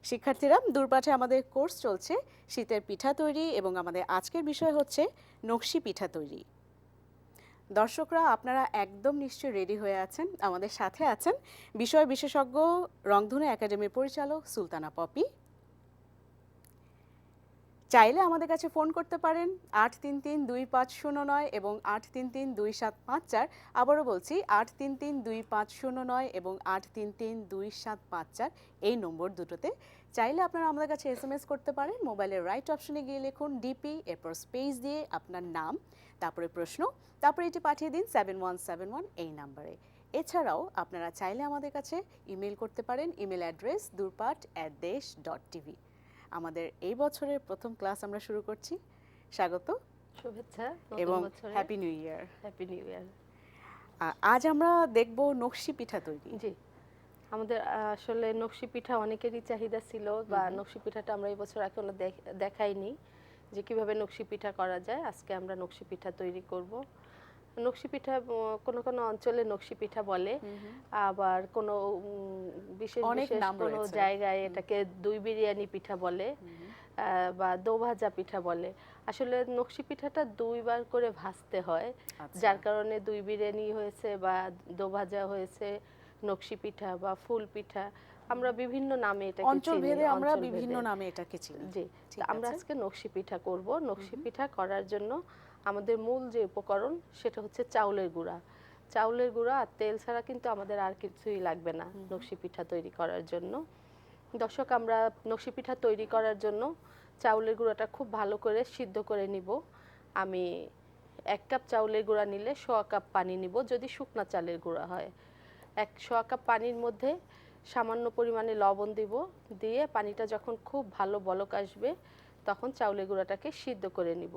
শিক্ষার্থীরা, দূরপাঠে আমাদের কোর্স চলছে শীতের পিঠা তৈরি এবং আমাদের আজকের বিষয় হচ্ছে নকশি পিঠা তৈরি। দর্শকরা, আপনারা একদম নিশ্চয়ই রেডি হয়ে আছেন। আমাদের সাথে আছেন বিষয় বিশেষজ্ঞ, রংধনু একাডেমির পরিচালক সুলতানা পপি। চাইলে আমাদের কাছে ফোন করতে পারেন ৮৩৩-২৫০৯ এবং ৮৩৩-২৭৫৪। আবারও বলছি ৮৩৩-২৫০৯ এবং ৮৩৩-২৭৫৪ এই নম্বর দুটোতে। চাইলে আপনারা আমাদের কাছে SMS করতে পারেন। মোবাইলের রাইট অপশনে গিয়ে লিখুন ডিপি, এরপর স্পেস দিয়ে আপনার নাম, তারপরে প্রশ্ন, তারপরে এটি পাঠিয়ে দিন 7171 এই নাম্বারে। এছাড়াও আপনারা চাইলে আমাদের কাছে ইমেল করতে পারেন। Email address durpat@desh.tv। আমাদের এই বছরের প্রথম ক্লাস আমরা শুরু করছি। স্বাগত, শুভেচ্ছা এবং নতুন বছরে। Happy new year. Happy new year. আজ আমরা দেখব নকশি পিঠা তৈরি। জি, আমাদের আসলে নকশি পিঠা অনেকেরই চাহিদা ছিল, বা নকশি পিঠাটা আমরা এই বছর এখনো দেখাইনি যে কিভাবে নকশি পিঠা করা যায়। আজকে আমরা নকশি পিঠা তৈরি করব। নকশি পিঠা কোনো কোনো অঞ্চলে নকশি পিঠা বলে, আবার কোনো বিশেষ বিশেষ কোনো জায়গায় এটাকে দুই বিরিয়ানি পিঠা বলে, বা দো ভাজা পিঠা বলে। আসলে নকশি পিঠাটা দুইবার করে ভাজতে হয়, যার কারণে দুই বিরিয়ানি হয়েছে বা দো ভাজা হয়েছে, নকশি পিঠা বা ফুল পিঠা। আমরা বিভিন্ন নামে এটাকে চিনি, অঞ্চলভেদে আমরা বিভিন্ন নামে এটাকে চিনি। জি, আমরা আজকে নকশি পিঠা করব। নকশি পিঠা করার জন্য আমাদের মূল যে উপকরণ সেটা হচ্ছে চাউলের গুঁড়া। চাউলের গুঁড়া আর তেল ছাড়া কিন্তু আমাদের আর কিছুই লাগবে না নকশি পিঠা তৈরি করার জন্য। দর্শক, আমরা নকশি পিঠা তৈরি করার জন্য চাউলের গুঁড়াটা খুব ভালো করে সিদ্ধ করে নিব। আমি 1 কাপ চাউলের গুঁড়া নিলে 1/4 কাপ পানি নিব, যদি শুকনা চালের গুঁড়া হয়। 1/4 কাপ পানির মধ্যে সামান্য পরিমাণে লবণ দিব, দিয়ে পানিটা যখন খুব ভালো বলক আসবে তখন চাউলের গুঁড়াটাকে সিদ্ধ করে নিব।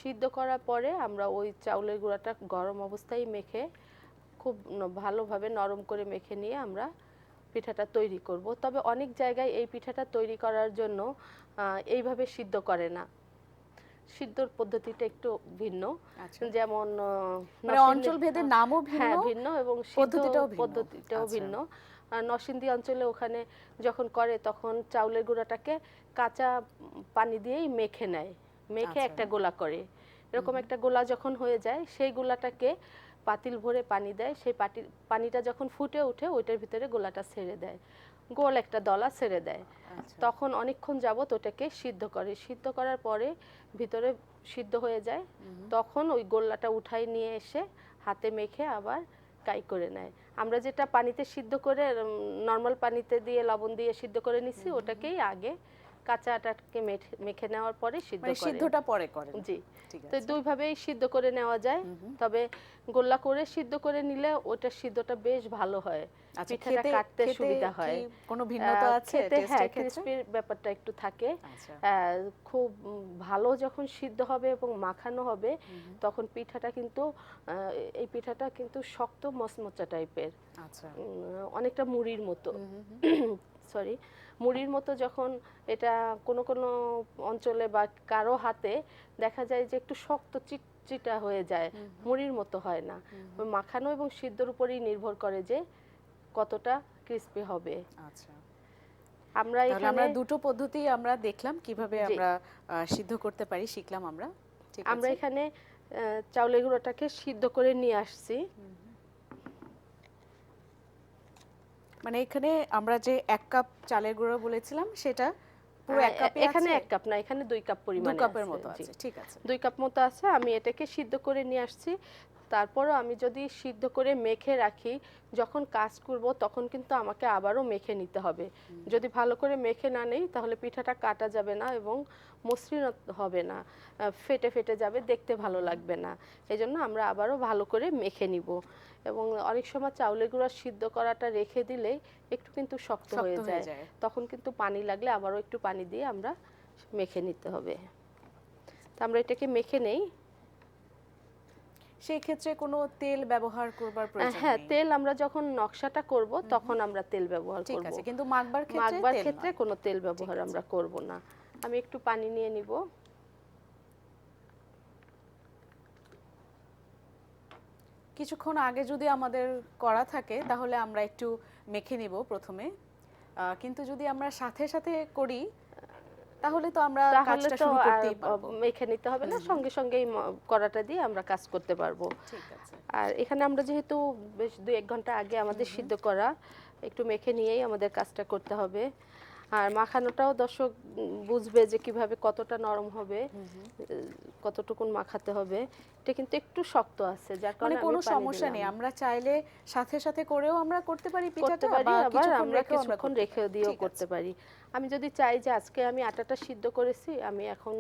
সিদ্ধ করার পরে আমরা ওই চাউলের গুঁড়াটা গরম অবস্থায় মেখে খুব ভালোভাবে নরম করে মেখে নিয়ে আমরা পিঠাটা তৈরি করব। তবে অনেক জায়গায় এই পিঠাটা তৈরি করার জন্য এইভাবে সিদ্ধ করে না, সিদ্ধর পদ্ধতিটা একটু ভিন্ন। যেমন অঞ্চলভেদে নামও ভিন্ন, ভিন্ন এবং পদ্ধতিটাও ভিন্ন। নরসিংদী অঞ্চলে ওখানে যখন করে তখন চাউলের গুঁড়াটাকে কাঁচা পানি দিয়েই মেখে নেয়, মেখে একটা গোলা করে। এরকম একটা গোলা যখন হয়ে যায় সেই গোলাটাকে পাতিল ভরে পানি দেয়, সেই পানিটা যখন ফুটে ওঠে ওইটার ভিতরে গোলাটা ছেড়ে দেয়, গোল একটা দলা ছেড়ে দেয়। তখন অনেকক্ষণ যাবত ওটাকে সিদ্ধ করে, সিদ্ধ করার পরে ভিতরে সিদ্ধ হয়ে যায়, তখন ওই গোলাটা উঠাই নিয়ে এসে হাতে মেখে আবার কাই করে নেয়। আমরা যেটা পানিতে সিদ্ধ করে নর্মাল পানিতে দিয়ে লবণ দিয়ে সিদ্ধ করে নিছি, ওটাকেই আগে কাঁচা আটাকে মেখে নেওয়ার পরে সিদ্ধ করে, সিদ্ধটা পরে করেন। জি, তো দুইভাবেই সিদ্ধ করে নেওয়া যায়। তবে গোল্লা করে সিদ্ধ করে নিলে ওটা সিদ্ধটা বেশ ভালো হয়, পিঠাটা কাটতে সুবিধা হয়। কোনো ভিন্নতা আছে? হ্যাঁ, ক্রিসপির ব্যাপারটা একটু থাকে। খুব ভালো যখন সিদ্ধ হবে এবং মাখানো হবে তখন পিঠাটা কিন্তু এই পিঠাটা কিন্তু শক্ত মচমচা টাইপের, অনেকটা মুড়ির মতো। সরি, মুড়ির মতো যখন এটা কোনো কোনো অঞ্চলে বা কারো হাতে দেখা যায় যে একটু শক্ত চিটচিটা হয়ে যায়, মুড়ির মতো হয় না। মাখানো এবং সিদ্ধর উপরেই নির্ভর করে যে কতটা ক্রিসপি হবে। আমরা এখানে দুটো পদ্ধতি আমরা দেখলাম কিভাবে আমরা সিদ্ধ করতে পারি, শিখলাম আমরা। আমরা এখানে চাউলের গুঁড়োটাকে সিদ্ধ করে নিয়ে আসছি। মানে এখানে আমরা যে 1 কাপ চালের গুঁড়ো বলেছিলাম সেটা পুরো 1 কাপই আছে? এখানে 1 কাপ না, এখানে 2 কাপ পরিমাণে 2 কাপের মতো আছে। ঠিক আছে, 2 কাপ মতো আছে। আমি এটাকে সিদ্ধ করে নিয়ে আসছি। তারপরও আমি যদি সিদ্ধ করে মেখে রাখি, যখন কাজ করব তখন কিন্তু আমাকে আবারও মেখে নিতে হবে। যদি ভালো করে মেখে না নেই তাহলে পিঠাটা কাটা যাবে না এবং মসৃণ হবে না, ফেটে ফেটে যাবে, দেখতে ভালো লাগবে না। এজন্য আমরা আবারও ভালো করে মেখে নিব। এবং অনেক সময় চাউলের গুঁড়া সিদ্ধ করাটা রেখে দিলেই একটু কিন্তু শক্ত হয়ে যায়, তখন কিন্তু পানি লাগলে আবারও একটু পানি দিয়ে আমরা মেখে নিতে হবে। তো আমরা এটাকে মেখে নেই। সেই ক্ষেত্রে কোনো তেল ব্যবহার করবার প্রয়োজন নেই? হ্যাঁ, তেল আমরা যখন নকশাটা করব তখন আমরা তেল ব্যবহার করব। ঠিক আছে, কিন্তু মাখবার ক্ষেত্রে কোনো তেল ব্যবহার আমরা করব না। আমি একটু পানি নিয়ে নিব। কিছুক্ষণ আগে যদি আমাদের করা থাকে তাহলে আমরা একটু মেখে নিব প্রথমে। কিন্তু যদি আমরা সাথে সাথে করি তাহলে তো আমরা তাহলে কাজটা তো শুরু আর করতেই পারবো। মেখে নিতে হবে না, সঙ্গে সঙ্গেই কড়াটা দিয়ে আমরা কাজ করতে পারবো। ঠিক আছে। আর এখানে আমরা যেহেতু বেশ 2-1 ঘন্টা আগে আমাদের সিদ্ধ করা, একটু মেখে নিয়েই আমাদের কাজটা করতে হবে। আর মাখানোটাও দর্শক বুঝবে যে কিভাবে কতটা নরম হবে, কতটুকুন মাখাতে হবে। এটা কিন্তু একটু শক্ত আছে, যার মানে কারণে আমি কোনো পানি সমস্যা নেই, দিলাম। আমরা চাইলে সাথে সাথে করেও আমরা করতে পারি করতে পিঠাটা, পারি, বা আবার কিছুক্ষণ আমরা রেখেও আমরা কিছুক্ষণ করতে রেখে পারি। দিয়েও ঠিক করতে আছে। পারি। আমি যদি চাই যে আজকে আমি আটাটা সিদ্ধ করেছি, আমি এখন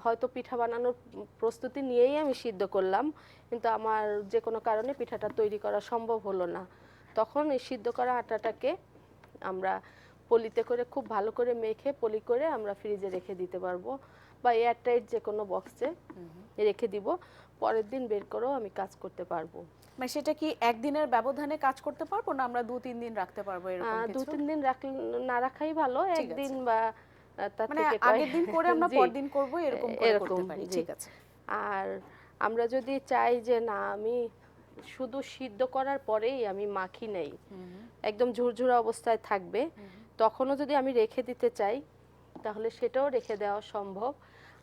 হয়তো পিঠা বানানোর প্রস্তুতি নিয়েই আমি সিদ্ধ করলাম, কিন্তু আমার যে কোনো কারণে পিঠাটা তৈরি করা সম্ভব হলো না, তখন এই সিদ্ধ করা আটাটাকে আমরা পলিতে করে খুব ভালো করে মেখে পলি করে আমরা ফ্রিজে রেখে দিতে পারবো, বা এয়ারটাইট যে কোনো বক্সে রেখে দিব। পরের দিন বের করেও আমি কাজ করতে পারবো। মানে সেটা কি একদিনের ব্যবধানে কাজ করতে পারবো, না আমরা 2-3 দিন রাখতে পারবো এরকম কিছু? 2-3 দিন রাখলে না রাখাই ভালো, ঠিক একদিন আছে। বা তার মানে থেকে আগের দিন করে আমরা জি, পরদিন করব, এরকম করে এরকম, করতে পারি। জি। ঠিক আছে। আর আমরা যদি চাই যে না আমি শুধু সিদ্ধ করার পরেই আমি মাখি নেই, একদম ঝুরঝুরা অবস্থায় থাকবে, তখনও যদি আমি রেখে দিতে চাই তাহলে সেটাও রেখে দেওয়া সম্ভব।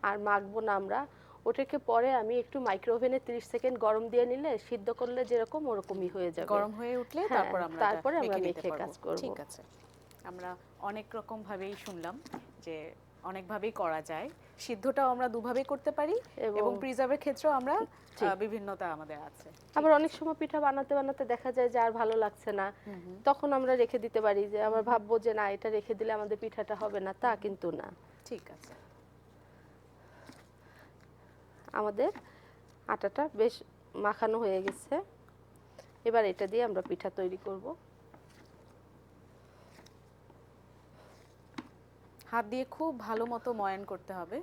আর মাখবো না আমরা, ওটাকে পরে আমি একটু মাইক্রোওভেনে 30 সেকেন্ড গরম দিয়ে নিলে সিদ্ধ করলে যেরকম ওরকমই হয়ে যাবে। গরম হয়ে উঠলে হ্যাঁ, তারপর আমরা এটা তারপরে আমরা মেখে নিতে মেখে পারবো। কাজ করব। ঠিক আছে। আমরা অনেক রকম ভাবেই শুনলাম যে অনেকভাবেই করা যায়। সিদ্ধটাও আমরা দুভাবেই করতে পারি এবং প্রিজার্ভের ক্ষেত্রেও আমরা বিভিন্নতা আমাদের আছে। আবার অনেক সময় পিঠা বানাতে বানাতে দেখা যায় যে আর ভালো লাগছে না, তখন আমরা রেখে দিতে পারি, যে আবার ভাববো যে না এটা রেখে দিলে আমাদের পিঠাটা হবে না, তা কিন্তু না। ঠিক আছে। আমাদের আটাটা বেশ মাখানো হয়ে গেছে, এবার এটা দিয়ে আমরা পিঠা তৈরি করব। হাত দিয়ে খুব ভালো মতো ময়ান করতে হবে।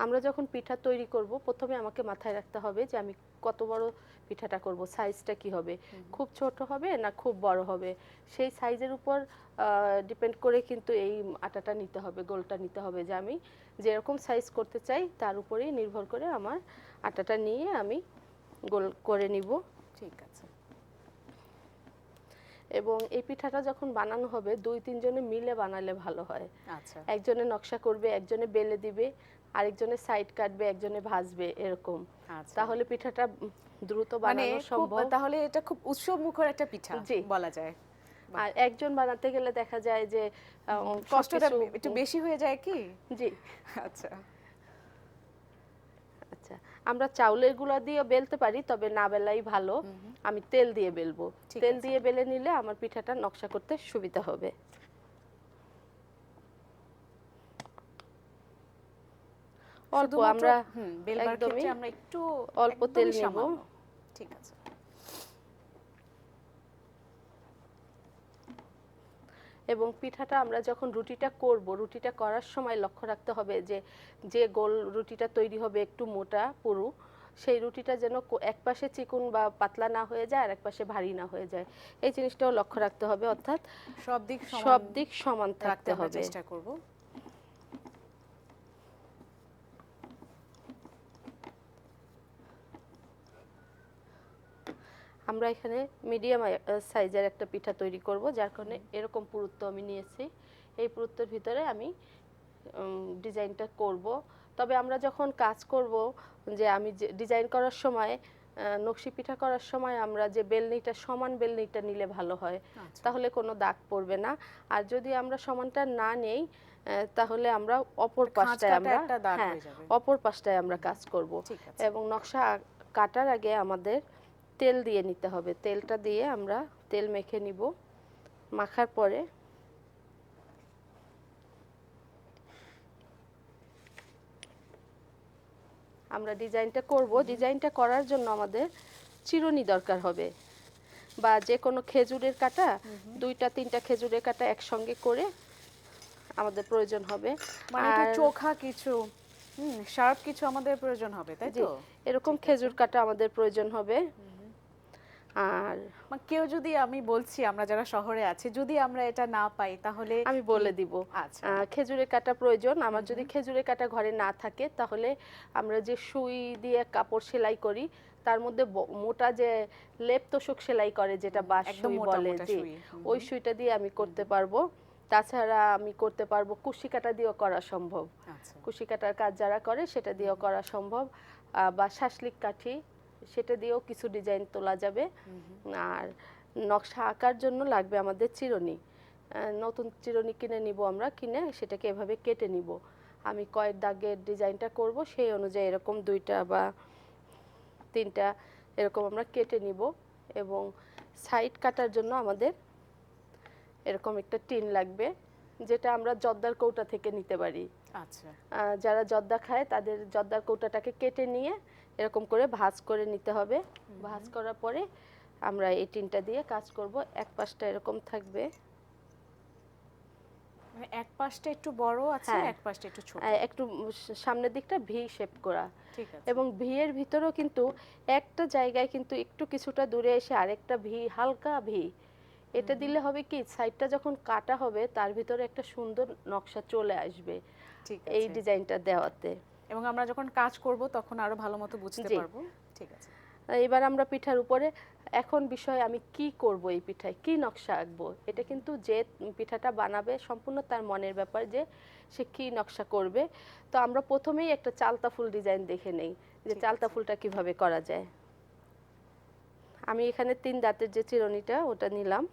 আমরা যখন পিঠা তৈরি করব, প্রথমে আমাকে মাথায় রাখতে হবে যে আমি কত বড় পিঠাটা করব, সাইজটা কি হবে, খুব ছোট হবে না খুব বড় হবে, সেই সাইজের উপর ডিপেন্ড করে কিন্তু এই আটাটা নিতে হবে, গোলটা নিতে হবে, যে আমি যেরকম সাইজ করতে চাই তার উপরেই নির্ভর করে আমার আটাটা নিয়ে আমি গোল করে নিব। ঠিক আছে। এবং এই পিঠাটা যখন বানানো হবে 2-3 জনে মিলে বানালে ভালো হয়। আচ্ছা। একজনে নকশা করবে, একজনে বেলে দিবে, আরেকজনে সাইড কাটবে, একজনে ভাজবে, এরকম। আচ্ছা। তাহলে পিঠাটা দ্রুত মানে বানানো সম্ভব। তাহলে এটা খুব উৎসব মুখর একটা পিঠা জি। বলা যায়। আর একজন বানাতে গেলে দেখা যায় যে কষ্টটা সবকিছু একটু বেশি হয়ে যায় কি? জি। আচ্ছা। আচ্ছা, আমরা চাউলের গুঁড়া দিয়ে বেলতে পারি, তবে না বেলাই ভালো। আমি তেল দিয়ে বেলবো, ঠিক তেল আছে। দিয়ে বেলে নিলে আমার পিঠাটা নকশা করতে সুবিধা হবে। অল্প শুধুমাত্র আমরা বেলবার একদমই ক্ষেত্রে আমরা একটু অল্প তেল একদমই নেব। সামান্য। ঠিক আছে। এবং পিঠাটা আমরা যখন রুটিটা করব, রুটিটা করার সময় লক্ষ্য রাখতে হবে যে যে গোল রুটিটা তৈরি হবে একটু মোটা পুরু, সেই রুটিটা যেন এক পাশে চিকন বা পাতলা না হয়ে যায় আর এক পাশে ভারী না হয়ে যায়, এই জিনিসটাও লক্ষ্য রাখতে হবে। অর্থাৎ সব দিক সমান থাকতে আমরা হবে। চেষ্টা করব। আমরা এখানে মিডিয়াম সাইজের একটা পিঠা তৈরি করব, যার কারণে এরকম পুরুত্ব আমি নিয়েছি। এই পুরুত্বের ভিতরে আমি ডিজাইনটা করব। তবে আমরা যখন কাজ করব, যে আমি ডিজাইন করার সময় নকশি পিঠা করার সময় আমরা যে বেলনিটা, সমান বেলনিটা নিলে ভালো হয়, তাহলে কোনো দাগ পড়বে না। আর যদি আমরা সমানটা না নেই তাহলে আমরা অপর পাশটায় আমরা কাজ করব। এবং নকশা কাটার আগে আমাদের তেল দিয়ে নিতে হবে, তেলটা দিয়ে আমরা তেল মেখে নিব। মাখার পরে আমরা ডিজাইনটা করব। ডিজাইনটা করার জন্য আমাদের চিরুনি দরকার হবে, বা যে কোনো খেজুরের কাঁটা, 2-3টা খেজুরের কাঁটা একসঙ্গে করে আমাদের প্রয়োজন হবে। মানে একটু চোখা কিছু শার্প কিছু আমাদের প্রয়োজন হবে, তাই তো? এরকম খেজুর কাঁটা আমাদের প্রয়োজন হবে। আর কেউ যদি, আমি বলছি আমরা যারা শহরে আছি, যদি আমরা এটা না পাই তাহলে আমি বলে দিব। আচ্ছা। খেজুরের কাঁটা প্রয়োজন। আমার যদি খেজুরের কাঁটা ঘরে না থাকে, তাহলে আমরা যে সুই দিয়ে কাপড় সেলাই করি তার মধ্যে মোটা যে লেপ তোশক সেলাই করে, যেটা বাঁশ সুই বলে, যে ওই সুইটা দিয়ে আমি করতে পারবো। তাছাড়া আমি করতে পারবো কুশি কাটা দিয়েও করা সম্ভব। আচ্ছা। কুশি কাটার কাজ যারা করে সেটা দিয়েও করা সম্ভব, বা শাসলিক কাঠি সেটা দিয়েও কিছু ডিজাইন তোলা যাবে। আর নকশা আঁকার জন্য লাগবে আমাদের চিরুনি। নতুন চিরুনি কিনে নিব আমরা, কিনে সেটাকে এভাবে কেটে নিব। আমি কয়েক দাগের ডিজাইনটা করব সেই অনুযায়ী এরকম 2টা বা 3টা এরকম আমরা কেটে নিব। এবং সাইড কাটার জন্য আমাদের এরকম একটা টিন লাগবে, যেটা আমরা জর্দার কৌটা থেকে নিতে পারি। আচ্ছা। যারা জর্দা খায় তাদের জর্দার কৌটাটাকে কেটে নিয়ে এরকম করে ভাঁজ করে নিতে হবে। ভাঁজ করার পরে আমরা এই টিনটা দিয়ে কাজ করব। এক পাশটা এরকম থাকবে, মানে এক পাশটা একটু বড় আছে, হ্যাঁ, এক পাশটা একটু ছোট। একটু সামনের দিকটা ভি শেপ করা। ঠিক আছে। এবং ভি এর ভিতরেও কিন্তু একটা জায়গায় কিন্তু একটু কিছুটা দূরে এসে আরেকটা ভি, হালকা ভি, এটা দিলে হবে কি সাইডটা যখন কাটা হবে তার ভিতরে একটা সুন্দর নকশা চলে আসবে ঠিক এই আছে। ডিজাইনটা দেওয়াতে। এবং আমরা যখন কাজ করব তখন আরো ভালো মতো বুঝতে জি। পারবো। ঠিক আছে। এবার আমরা পিঠার উপরে এখন বিষয় আমি কি করব, এই পিঠায় কি নকশা আঁকবো, এটা কিন্তু যে পিঠাটা বানাবে সম্পূর্ণ তার মনের ব্যাপার যে সে কি নকশা করবে। তো আমরা প্রথমেই একটা চালতা ফুল ডিজাইন দেখে নেই যে ঠিক চালতা আছে। ফুলটা কিভাবে করা যায়। আমি এখানে 3 দাঁতের যে চিরুনিটা ওটা নিলাম।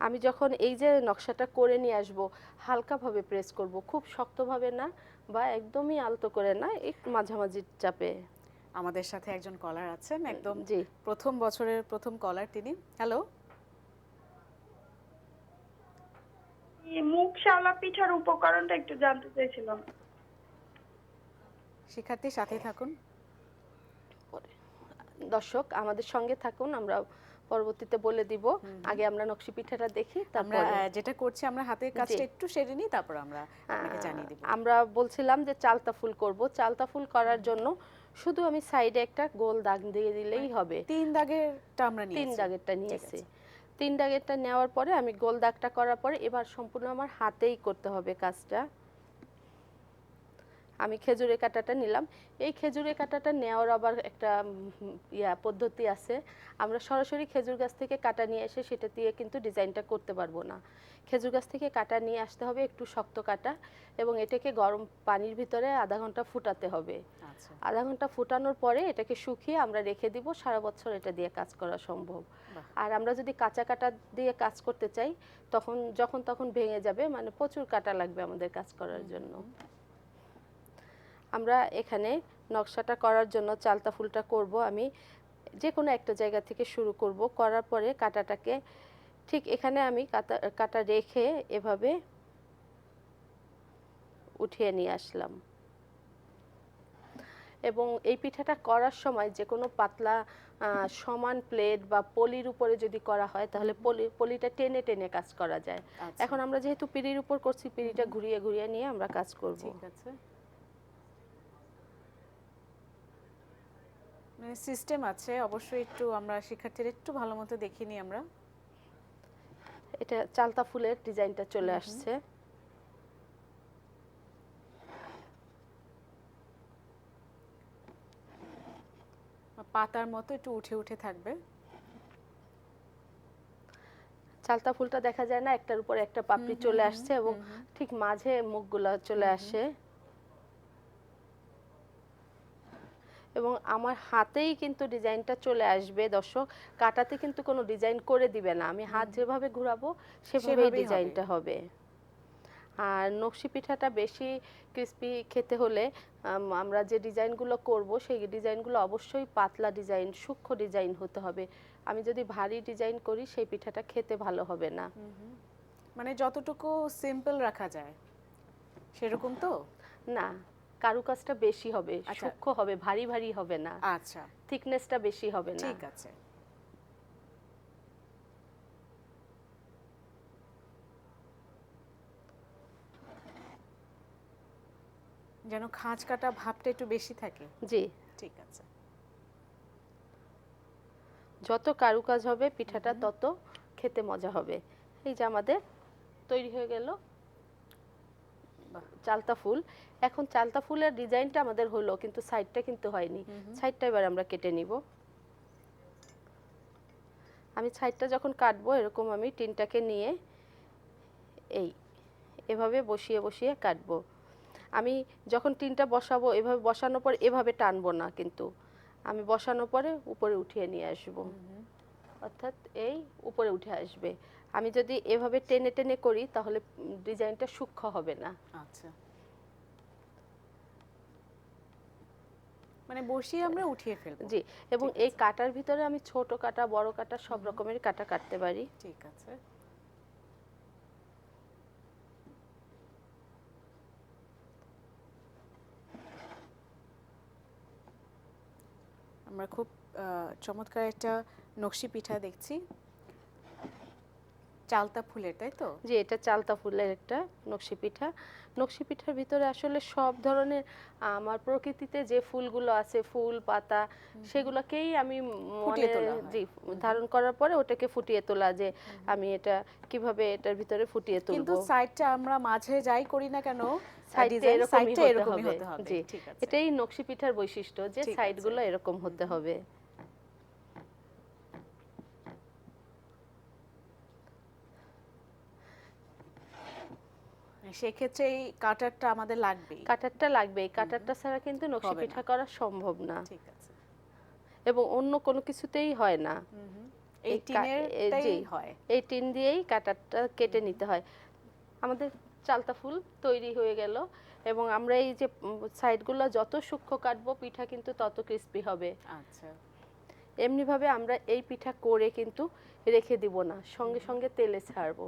আমি যখন এই যে নকশাটা করে নিয়ে আসব, হালকাভাবে প্রেস করব, খুব শক্তভাবে না বা একদমই আলতো করে না, একটু মাঝামাঝি চাপে। আমাদের সাথে একজন কলার আছেন, একদম জি। প্রথম বছরের প্রথম কলার তিনি। হ্যালো। এই মুগ শাওলা পিঠার উপকরণটা একটু জানতে চাইছিলাম। শিক্ষার্থী সাথে থাকুন। পরে দর্শক আমাদের সঙ্গে থাকুন, আমরা পরবর্তীতে বলে দিব। আগে আমরা নকশি পিঠাটা দেখি, আমরা তারপরে যেটা করছি আমরা হাতের কাজটা একটু সেরে নিই, তারপর আমরা আপনাকে জানিয়ে দিব। আমরা বলছিলাম যে চালতা ফুল করব। চালতা ফুল করার জন্য শুধু আমি সাইডে একটা গোল দাগ দিয়ে দিলেই হবে। 3 দাগেরটা আমরা 3 নিয়েছি। দাগেরটা ঠিক নিয়েছি। আছে। 3 দাগেরটা নেওয়ার পরে আমি গোল দাগটা করার পরে এবার সম্পূর্ণ আমার হাতেই করতে হবে কাজটা। আমি খেজুরের কাঁটাটা নিলাম। এই খেজুরের কাঁটাটা নেওয়ার আবার একটা পদ্ধতি আছে। আমরা সরাসরি খেজুর গাছ থেকে কাঁটা নিয়ে এসে সেটা দিয়ে কিন্তু ডিজাইনটা করতে পারবো না। খেজুর গাছ থেকে কাঁটা নিয়ে আসতে হবে, একটু শক্ত কাঁটা, এবং এটাকে গরম পানির ভিতরে আধা ঘন্টা ফুটাতে হবে। আচ্ছা। আধা ঘন্টা ফুটানোর পরে এটাকে শুকিয়ে আমরা রেখে দিব, সারা বছর এটা দিয়ে কাজ করা সম্ভব। বাহ। আর আমরা যদি কাঁচা কাঁটা দিয়ে কাজ করতে চাই তখন যখন তখন ভেঙে যাবে, মানে প্রচুর কাঁটা লাগবে আমাদের কাজ করার জন্য। আমরা এখানে নকশাটা করার জন্য চালতা ফুলটা করব, আমি যে কোনো একটা জায়গা থেকে শুরু করব। করার পরে কাঁটাটাকে ঠিক এখানে আমি কাঁটা রেখে এভাবে উঠিয়ে নিয়ে আসলাম। এবং এই পিঠাটা করার সময় যে কোনো পাতলা সমান প্লেট বা পলির উপরে যদি করা হয় তাহলে পলিটা টেনে টেনে কাজ করা যায়। আচ্ছা। এখন আমরা যেহেতু পিঁড়ির উপর করছি, পিঁড়িটা ঘুরিয়ে ঘুরিয়ে নিয়ে আমরা কাজ করব। ঠিক আছে। মানে সিস্টেম আছে অবশ্যই, একটু আমরা শিক্ষার্থীরা একটু ভালো মতো দেখিনি নিই আমরা। এটা চালতা ফুলের ডিজাইনটা চলে আসছে। পাতার মতো একটু উঠে উঠে থাকবে। চালতা ফুলটা দেখা যায় না, একটার উপর একটা পাপড়ি চলে আসছে এবং ঠিক মাঝে মুখগুলো চলে আসে। এবং আমার হাতেই কিন্তু ডিজাইনটা চলে আসবে দর্শক, কাটাতে কিন্তু কোনো ডিজাইন করে দিবে না, আমি হাত যেভাবে ঘোরাবো সেভাবেই সেভাবেই ডিজাইনটা হবে। আর নকশি পিঠাটা বেশি ক্রিস্পি খেতে হলে আমরা যে ডিজাইনগুলো করব সেই ডিজাইনগুলো অবশ্যই পাতলা ডিজাইন, সূক্ষ্ম ডিজাইন হতে হবে। আমি যদি ভারী ডিজাইন করি সেই পিঠাটা খেতে ভালো হবে না। মানে যতটুকু সিম্পল রাখা যায় সেরকম তো না, কারুকাজটা বেশি হবে, আচ্ছা। সূক্ষ্ম হবে, ভারী ভারী হবে না, আচ্ছা। থিকনেসটা বেশি হবে না। ঠিক আছে। যেন খাঁজ কাটা ভাবটা একটু বেশি থাকে। জি, ঠিক আছে। যত কারুকাজ হবে পিঠাটা তত খেতে মজা হবে। এই যে আমাদের তৈরি হয়ে গেল চালতা ফুল। এখন চালতা ফুলের ডিজাইনটা আমাদের হলো, কিন্তু সাইডটা কিন্তু হয়নি। সাইডটা এবার আমরা কেটে নিব। আমি সাইডটা যখন কাটবো এরকম আমি টিনটাকে নিয়ে এভাবে বসিয়ে বসিয়ে কাটবো। আমি যখন টিনটা বসাবো এভাবে বসানোর পর এভাবে টানবো না, কিন্তু আমি বসানোর পরে উপরে উঠিয়ে নিয়ে আসবো, অর্থাৎ এই উপরে উঠে আসবে। আমি যদি এভাবে টেনে টেনে করি তাহলে ডিজাইনটা সূক্ষ্ম হবে না। আচ্ছা, মানে বসিয়ে আমরা উঠিয়ে ফেলবো। জি, এবং ঠিক এই আছে। কাটার ভিতরে আমি ছোট কাটা বড় কাটা সব রকমের কাটা কাটতে পারি। ঠিক আছে। আমরা খুব চমৎকার একটা নকশি পিঠা দেখছি, চালতা ফুলের, তাই তো? যে এটা চালতা ফুলের একটা নকশি পিঠা। নকশি পিঠার ভিতরে আসলে সব ধরনের আমার প্রকৃতিতে যে ফুলগুলো আছে, ফুল পাতা, সেগুলোকেই আমি ফুটিয়ে মনে তোলা হয়। জি ধারণ করার পরে ওটাকে ফুটিয়ে তোলা, যে আমি এটা কিভাবে এটার ভিতরে ফুটিয়ে কিন্তু তুলবো। সাইডটা আমরা মাঝে যাই করি না কেন, সাইডটা ডিজাইন এরকমই সাইডটা হতে এরকমই হবে। হতে হবে। জি, ঠিক আছে। এটাই নকশি পিঠার বৈশিষ্ট্য, যে ঠিক আছে। সাইডগুলো এরকম হতে হবে। সেক্ষেত্রে এই কাটারটা আমাদের লাগবেই। কাটারটা লাগবে, এই কাটারটা ছাড়া কিন্তু নকশি হবে পিঠা না। করা সম্ভব না, ঠিক আছে। এবং অন্য কোনো কিছুতেই হয় না। এই টিনেরটাই জি, হয়। এই টিন দিয়েই কাটারটা কেটে নিতে হয়। আমাদের চালতা ফুল তৈরি হয়ে গেল, এবং আমরা এই যে সাইডগুলো যত সূক্ষ্ম কাটবো পিঠা কিন্তু তত ক্রিস্পি হবে। আচ্ছা, এমনিভাবে আমরা এই পিঠা করে কিন্তু রেখে দিব না, সঙ্গে সঙ্গে তেলে ছাড়বো।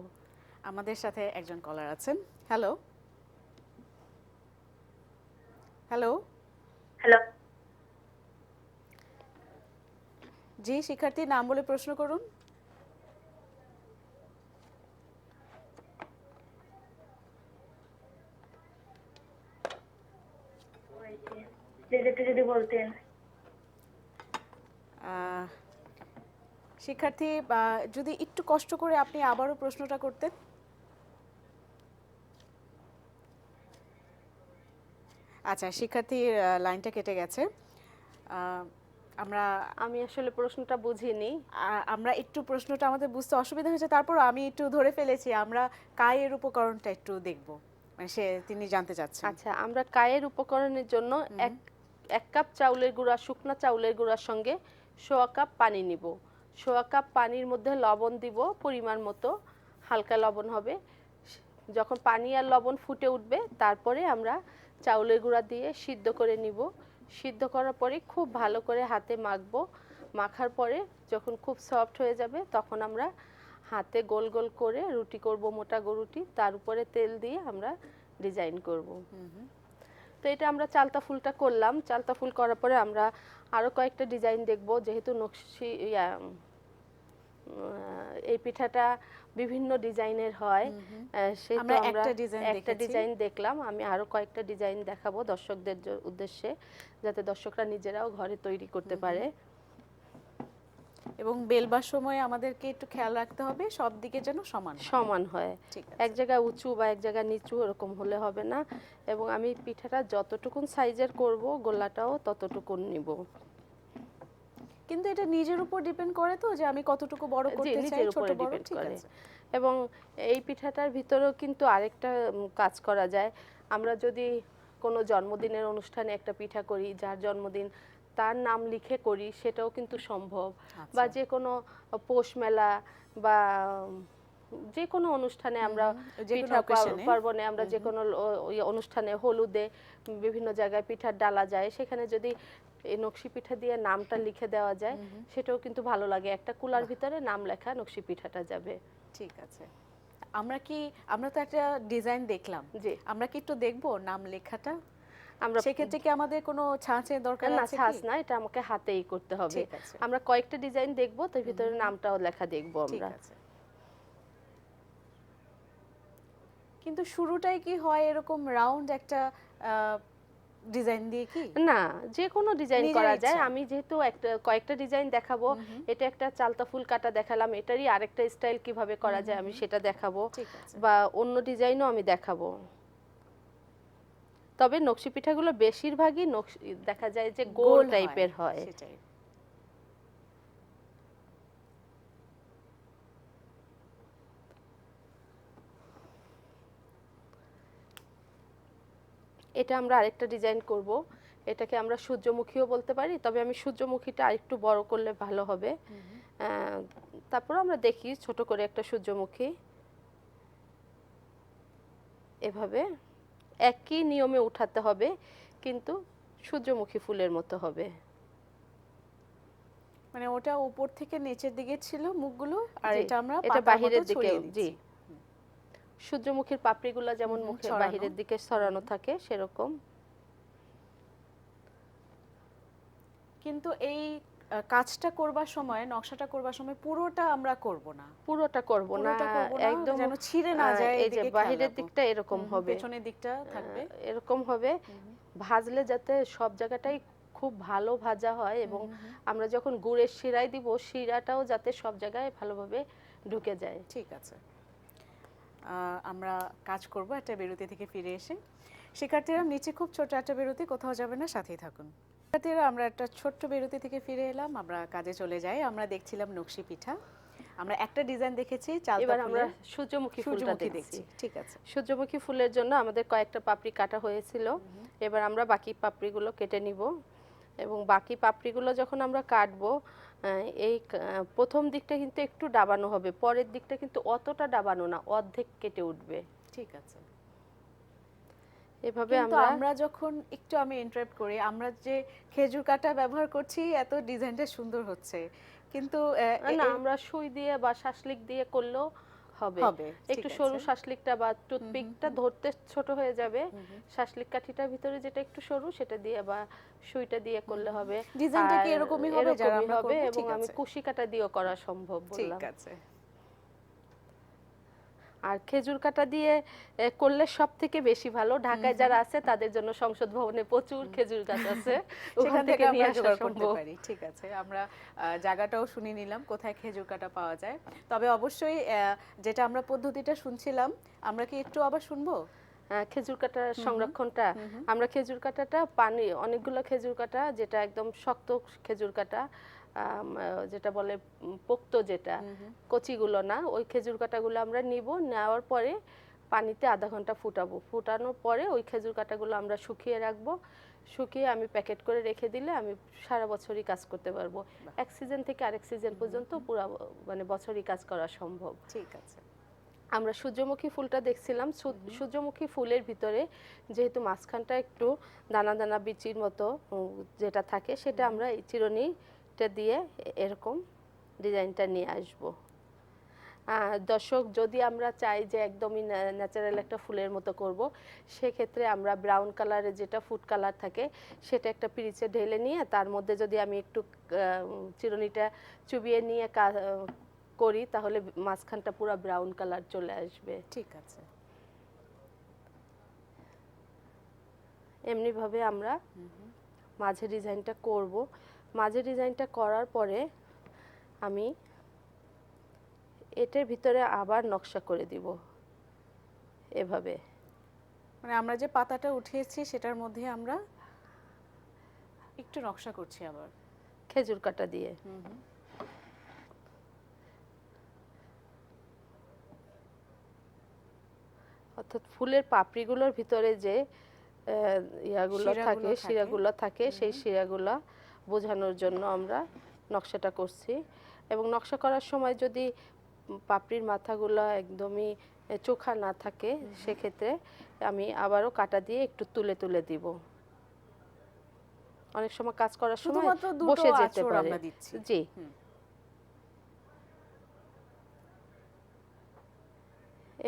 আমাদের সাথে একজন কলার আছেন। Hello, hello. হ্যালো। জি, শিক্ষার্থী নাম বলে প্রশ্ন করুন। একটু যদি বলতেন। আহ, শিক্ষার্থী যদি একটু কষ্ট করে আপনি আবারও প্রশ্নটা করতেন। আচ্ছা, শিক্ষার্থীর লাইনটা কেটে গেছে। আমরা আমি আসলে প্রশ্নটা বুঝিনি। আমরা একটু প্রশ্নটা আমাদের বুঝতে অসুবিধা হয়েছে, তারপর আমি একটু ধরে ফেলেছি। আমরা কায়ের উপকরণটা একটু দেখব, মানে তিনি জানতে চাচ্ছেন। আচ্ছা, আমরা কায়ের উপকরণের জন্য এক কাপ চাউলের গুঁড়া, শুকনা চাউলের গুঁড়ার সঙ্গে 1/4 কাপ পানি নিব। 1/4 কাপ পানির মধ্যে লবণ দিব পরিমাণ মতো, হালকা লবণ হবে। যখন পানি আর লবণ ফুটে উঠবে তারপরে আমরা চাউলের গুঁড়া দিয়ে সিদ্ধ করে নিব। সিদ্ধ করার পরে খুব ভালো করে হাতে মাখবো। মাখার পরে যখন খুব সফট হয়ে যাবে তখন আমরা হাতে গোল গোল করে রুটি করব, মোটা রুটি, তার উপরে তেল দিয়ে আমরা ডিজাইন করব। তো এটা আমরা চালতা ফুলটা করলাম। চালতা ফুল করার পরে আমরা আরও কয়েকটা ডিজাইন দেখব, যেহেতু নকশি এই পিঠাটা বিভিন্ন ডিজাইনের হয়, সেহেতু আমরা একটা ডিজাইন দেখলাম। আমি আরও কয়েকটা ডিজাইন দেখাবো দর্শকদের উদ্দেশ্যে, যাতে দর্শকরা নিজেরাও ঘরে তৈরি করতে পারে। এবং বেলবার সময় আমাদেরকে একটু খেয়াল রাখতে হবে সব দিকে যেন সমান হয়। ঠিক আছে। এক জায়গায় উঁচু বা এক জায়গায় নিচু এরকম হলে হবে না। এবং আমি পিঠাটা যতটুকুন সাইজের করব গোলাটাও ততটুকুন নিব। কিন্তু এটা নিজের উপর ডিপেন্ড করে তো, যে আমি কতটুকু বড় করতে চাই, ছোট বড়। ঠিক আছে। এবং এই পিঠাটার ভিতরেও কিন্তু আরেকটা কাজ করা যায়। আমরা যদি কোনো জন্মদিনের অনুষ্ঠানে একটা পিঠা করি, যার জন্মদিন তার নাম লিখে করি, সেটাও কিন্তু সম্ভব। বা যে কোনো পৌষ মেলা বা যে কোনো অনুষ্ঠানে আমরা পিঠা পার্বণে আমরা যে কোনো অনুষ্ঠানে হলুদে বিভিন্ন জায়গায় পিঠার ডালা যায়, সেখানে যদি এই নকশি পিঠা দিয়ে নামটা লিখে দেওয়া যায় সেটাও কিন্তু ভালো লাগে। একটা কুলার ভিতরে নাম লেখা নকশি পিঠাটা যাবে। ঠিক আছে। আমরা তো একটা ডিজাইন দেখলাম, জি, আমরা কি একটু দেখবো নাম লেখাটা? আমরা সেক্ষেত্রে কি আমাদের কোনো ছাঁচের দরকার না, আছে? ছাঁচ না, এটা আমাকে হাতেই করতে হবে। ঠিক আছে। আমরা কয়েকটা ডিজাইন দেখবো, তার ভিতরে নামটাও লেখা দেখবো আমরা। ঠিক আছে। কিন্তু শুরুটাই কি হয় এরকম রাউন্ড একটা ডিজাইন দিয়ে? কি না, যে কোনো ডিজাইন নিজের করা যায়। ইচ্ছা। আমি যেহেতু কয়েকটা ডিজাইন দেখাবো, এটা একটা চালতা ফুল কাটা দেখালাম, এটারই আরেকটা স্টাইল কিভাবে করা যায় আমি সেটা দেখাবো, ঠিক আছে। বা অন্য ডিজাইনও আমি দেখাবো। তবে নকশি পিঠাগুলো বেশিরভাগই দেখা যায় যে গোল টাইপের হয়। সেটাই। এটা আমরা আরেকটা ডিজাইন করব, এটাকে আমরা সূর্যমুখীও বলতে পারি, তবে আমি সূর্যমুখীটা আরেকটু বড় করলে ভালো হবে। তারপর আমরা দেখি ছোট করে একটা সূর্যমুখী, এভাবে একই নিয়মে উঠাতে হবে, কিন্তু সূর্যমুখী ফুলের মতো হবে। মানে ওটা উপর থেকে নিচের দিকে ছিল মুখগুলো, আর জি, এটা আমরা এটা পাতার বাহিরের মতো দিকে, ছড়িয়ে জি, দিচ্ছি। সূর্যমুখীর পাপড়িগুলো যেমন মুখে ছড়ানো। বাহিরের দিকে ছড়ানো থাকে সেরকম। কিন্তু এই কাজটা করবার সময়, নকশাটা করবার সময় পুরোটা আমরা করব না, পুরোটা করব না, পুরোটা করব না, একদম যেন ছিঁড়ে না যায়, এই যে এদিকে খেয়াল বাহিরের রাখবো। দিকটা এরকম হবে, পেছনের দিকটা থাকবে। এরকম হবে। ভাজলে যাতে সব জায়গাটাই খুব ভালো ভাজা হয়, এবং আমরা যখন গুড়ের শিরায় দিব, শিরাটাও যাতে সব জায়গায় ভালোভাবে ঢুকে যায়। ঠিক আছে, আমরা কাজ করব একটা বিরতি থেকে ফিরে এসে। শিক্ষার্থীরা নিচে খুব ছোট একটা বিরতি, কোথাও যাবে না, সাথেই থাকুন। শিক্ষার্থীরা আমরা একটা ছোট্ট বিরতি থেকে ফিরে এলাম, আমরা কাজে চলে যাই। আমরা দেখছিলাম নকশি পিঠা, আমরা একটা ডিজাইন দেখেছি, চালতা এবার আমরা ফুলের, সূর্যমুখী ফুলটা সূর্যমুখী দেখছি। দেখছি। ঠিক আছে, সূর্যমুখী ফুলের জন্য আমাদের কয়েকটা পাপড়ি কাটা হয়েছিল, এবার আমরা বাকি পাপড়িগুলো কেটে নিব, এবং বাকি পাপড়িগুলো যখন আমরা কাটবো, এই প্রথম দিকটা কিন্তু একটু ডাবানো হবে, পরের দিকটা কিন্তু অতটা ডাবানো না, অর্ধেক কেটে উঠবে। ঠিক আছে। এভাবে কিন্তু আমরা আমরা যখন একটু, আমি ইন্টারাপ্ট করি, আমরা যে খেজুর কাটা ব্যবহার করছি, এত ডিজাইনটা সুন্দর হচ্ছে, কিন্তু না, আমরা সুই দিয়ে বা শাসলিক দিয়ে করলেও হবে। হবে, একটু ঠিক সরু আছে। শাসলিকটা বা টুথপিকটা ধরতে ছোট হয়ে যাবে, শাসলিক কাঠিটার ভিতরে যেটা একটু সরু সেটা দিয়ে বা সুইটা দিয়ে করলে হবে। ডিজাইনটা কি আর এরকমই হবে যারা এরকমই আমরা হবে, করব? এবং ঠিক আমি আছে, কুশি কাটা দিয়েও করা সম্ভব ঠিক বললাম। আছে। আর খেজুর কাটা দিয়ে করলে সব থেকে বেশি ভালো। ঢাকায় যারা আছে তাদের জন্য সংসদ ভবনে প্রচুর খেজুর গাছ আছে, ওখান সেখান থেকে নিয়ে আমরা আসা জোগাড় করতে সম্ভব। পারি। ঠিক আছে, আমরা জায়গাটাও শুনে নিলাম কোথায় খেজুর কাটা পাওয়া যায়। তবে অবশ্যই যেটা আমরা পদ্ধতিটা শুনছিলাম, আমরা কি একটু আবার শুনবো? খেজুর কাটার সংরক্ষণটা, আমরা খেজুর কাটাটা পানি, অনেকগুলো খেজুর কাটা যেটা একদম শক্ত খেজুর কাটা, যেটা বলে পোক্ত, যেটা কচিগুলো না, ওই খেজুর কাটাগুলো আমরা নিব, নেওয়ার পরে পানিতে আধা ঘন্টা ফুটাবো, ফুটানোর পরে ওই খেজুর কাটাগুলো আমরা শুকিয়ে রাখবো, শুকিয়ে আমি প্যাকেট করে রেখে দিলে আমি সারা বছরই কাজ করতে পারবো। এক সিজন থেকে আরেক সিজন পর্যন্ত পুরো মানে বছরই কাজ করা সম্ভব। ঠিক আছে। আমরা সূর্যমুখী ফুলটা দেখছিলাম, সূর্যমুখী ফুলের ভিতরে যেহেতু মাঝখানটা একটু দানা দানা বিচির মতো যেটা থাকে, সেটা আমরা এই চিরুনিটা দিয়ে এরকম ডিজাইনটা নিয়ে আসব। দর্শক, যদি আমরা চাই যে একদমই ন্যাচারাল একটা ফুলের মতো করব, সেক্ষেত্রে আমরা ব্রাউন কালারের যেটা ফুড কালার থাকে সেটা একটা পিরিচে ঢেলে নিয়ে তার মধ্যে যদি আমি একটু চিরুনিটা চুবিয়ে নিয়ে করি, তাহলে মাঝখানটা পুরো ব্রাউন কালার চলে আসবে। ঠিক আছে। এমনিভাবে আমরা মাঝের ডিজাইনটা করব। মাঝের ডিজাইনটা করার পরে আমি এটার ভিতরে আবার নকশা করে দিব এভাবে। মানে আমরা যে পাতাটা উঠিয়েছি সেটার মধ্যে আমরা একটু নকশা করছি আবার খেজুর কাটা দিয়ে। অর্থাৎ ফুলের পাপড়িগুলোর ভিতরে যে ইয়াগুলো থাকে, শিরাগুলো থাকে, সেই শিরাগুলো বোঝানোর জন্য আমরা নকশাটা করছি। এবং নকশা করার সময় যদি পাপড়ির মাথাগুলো একদমই চোখা না থাকে, সেক্ষেত্রে আমি আবারও কাটা দিয়ে একটু তুলে তুলে দিব। অনেক সময় কাজ করার সময় বসে যেতে পারে। জি,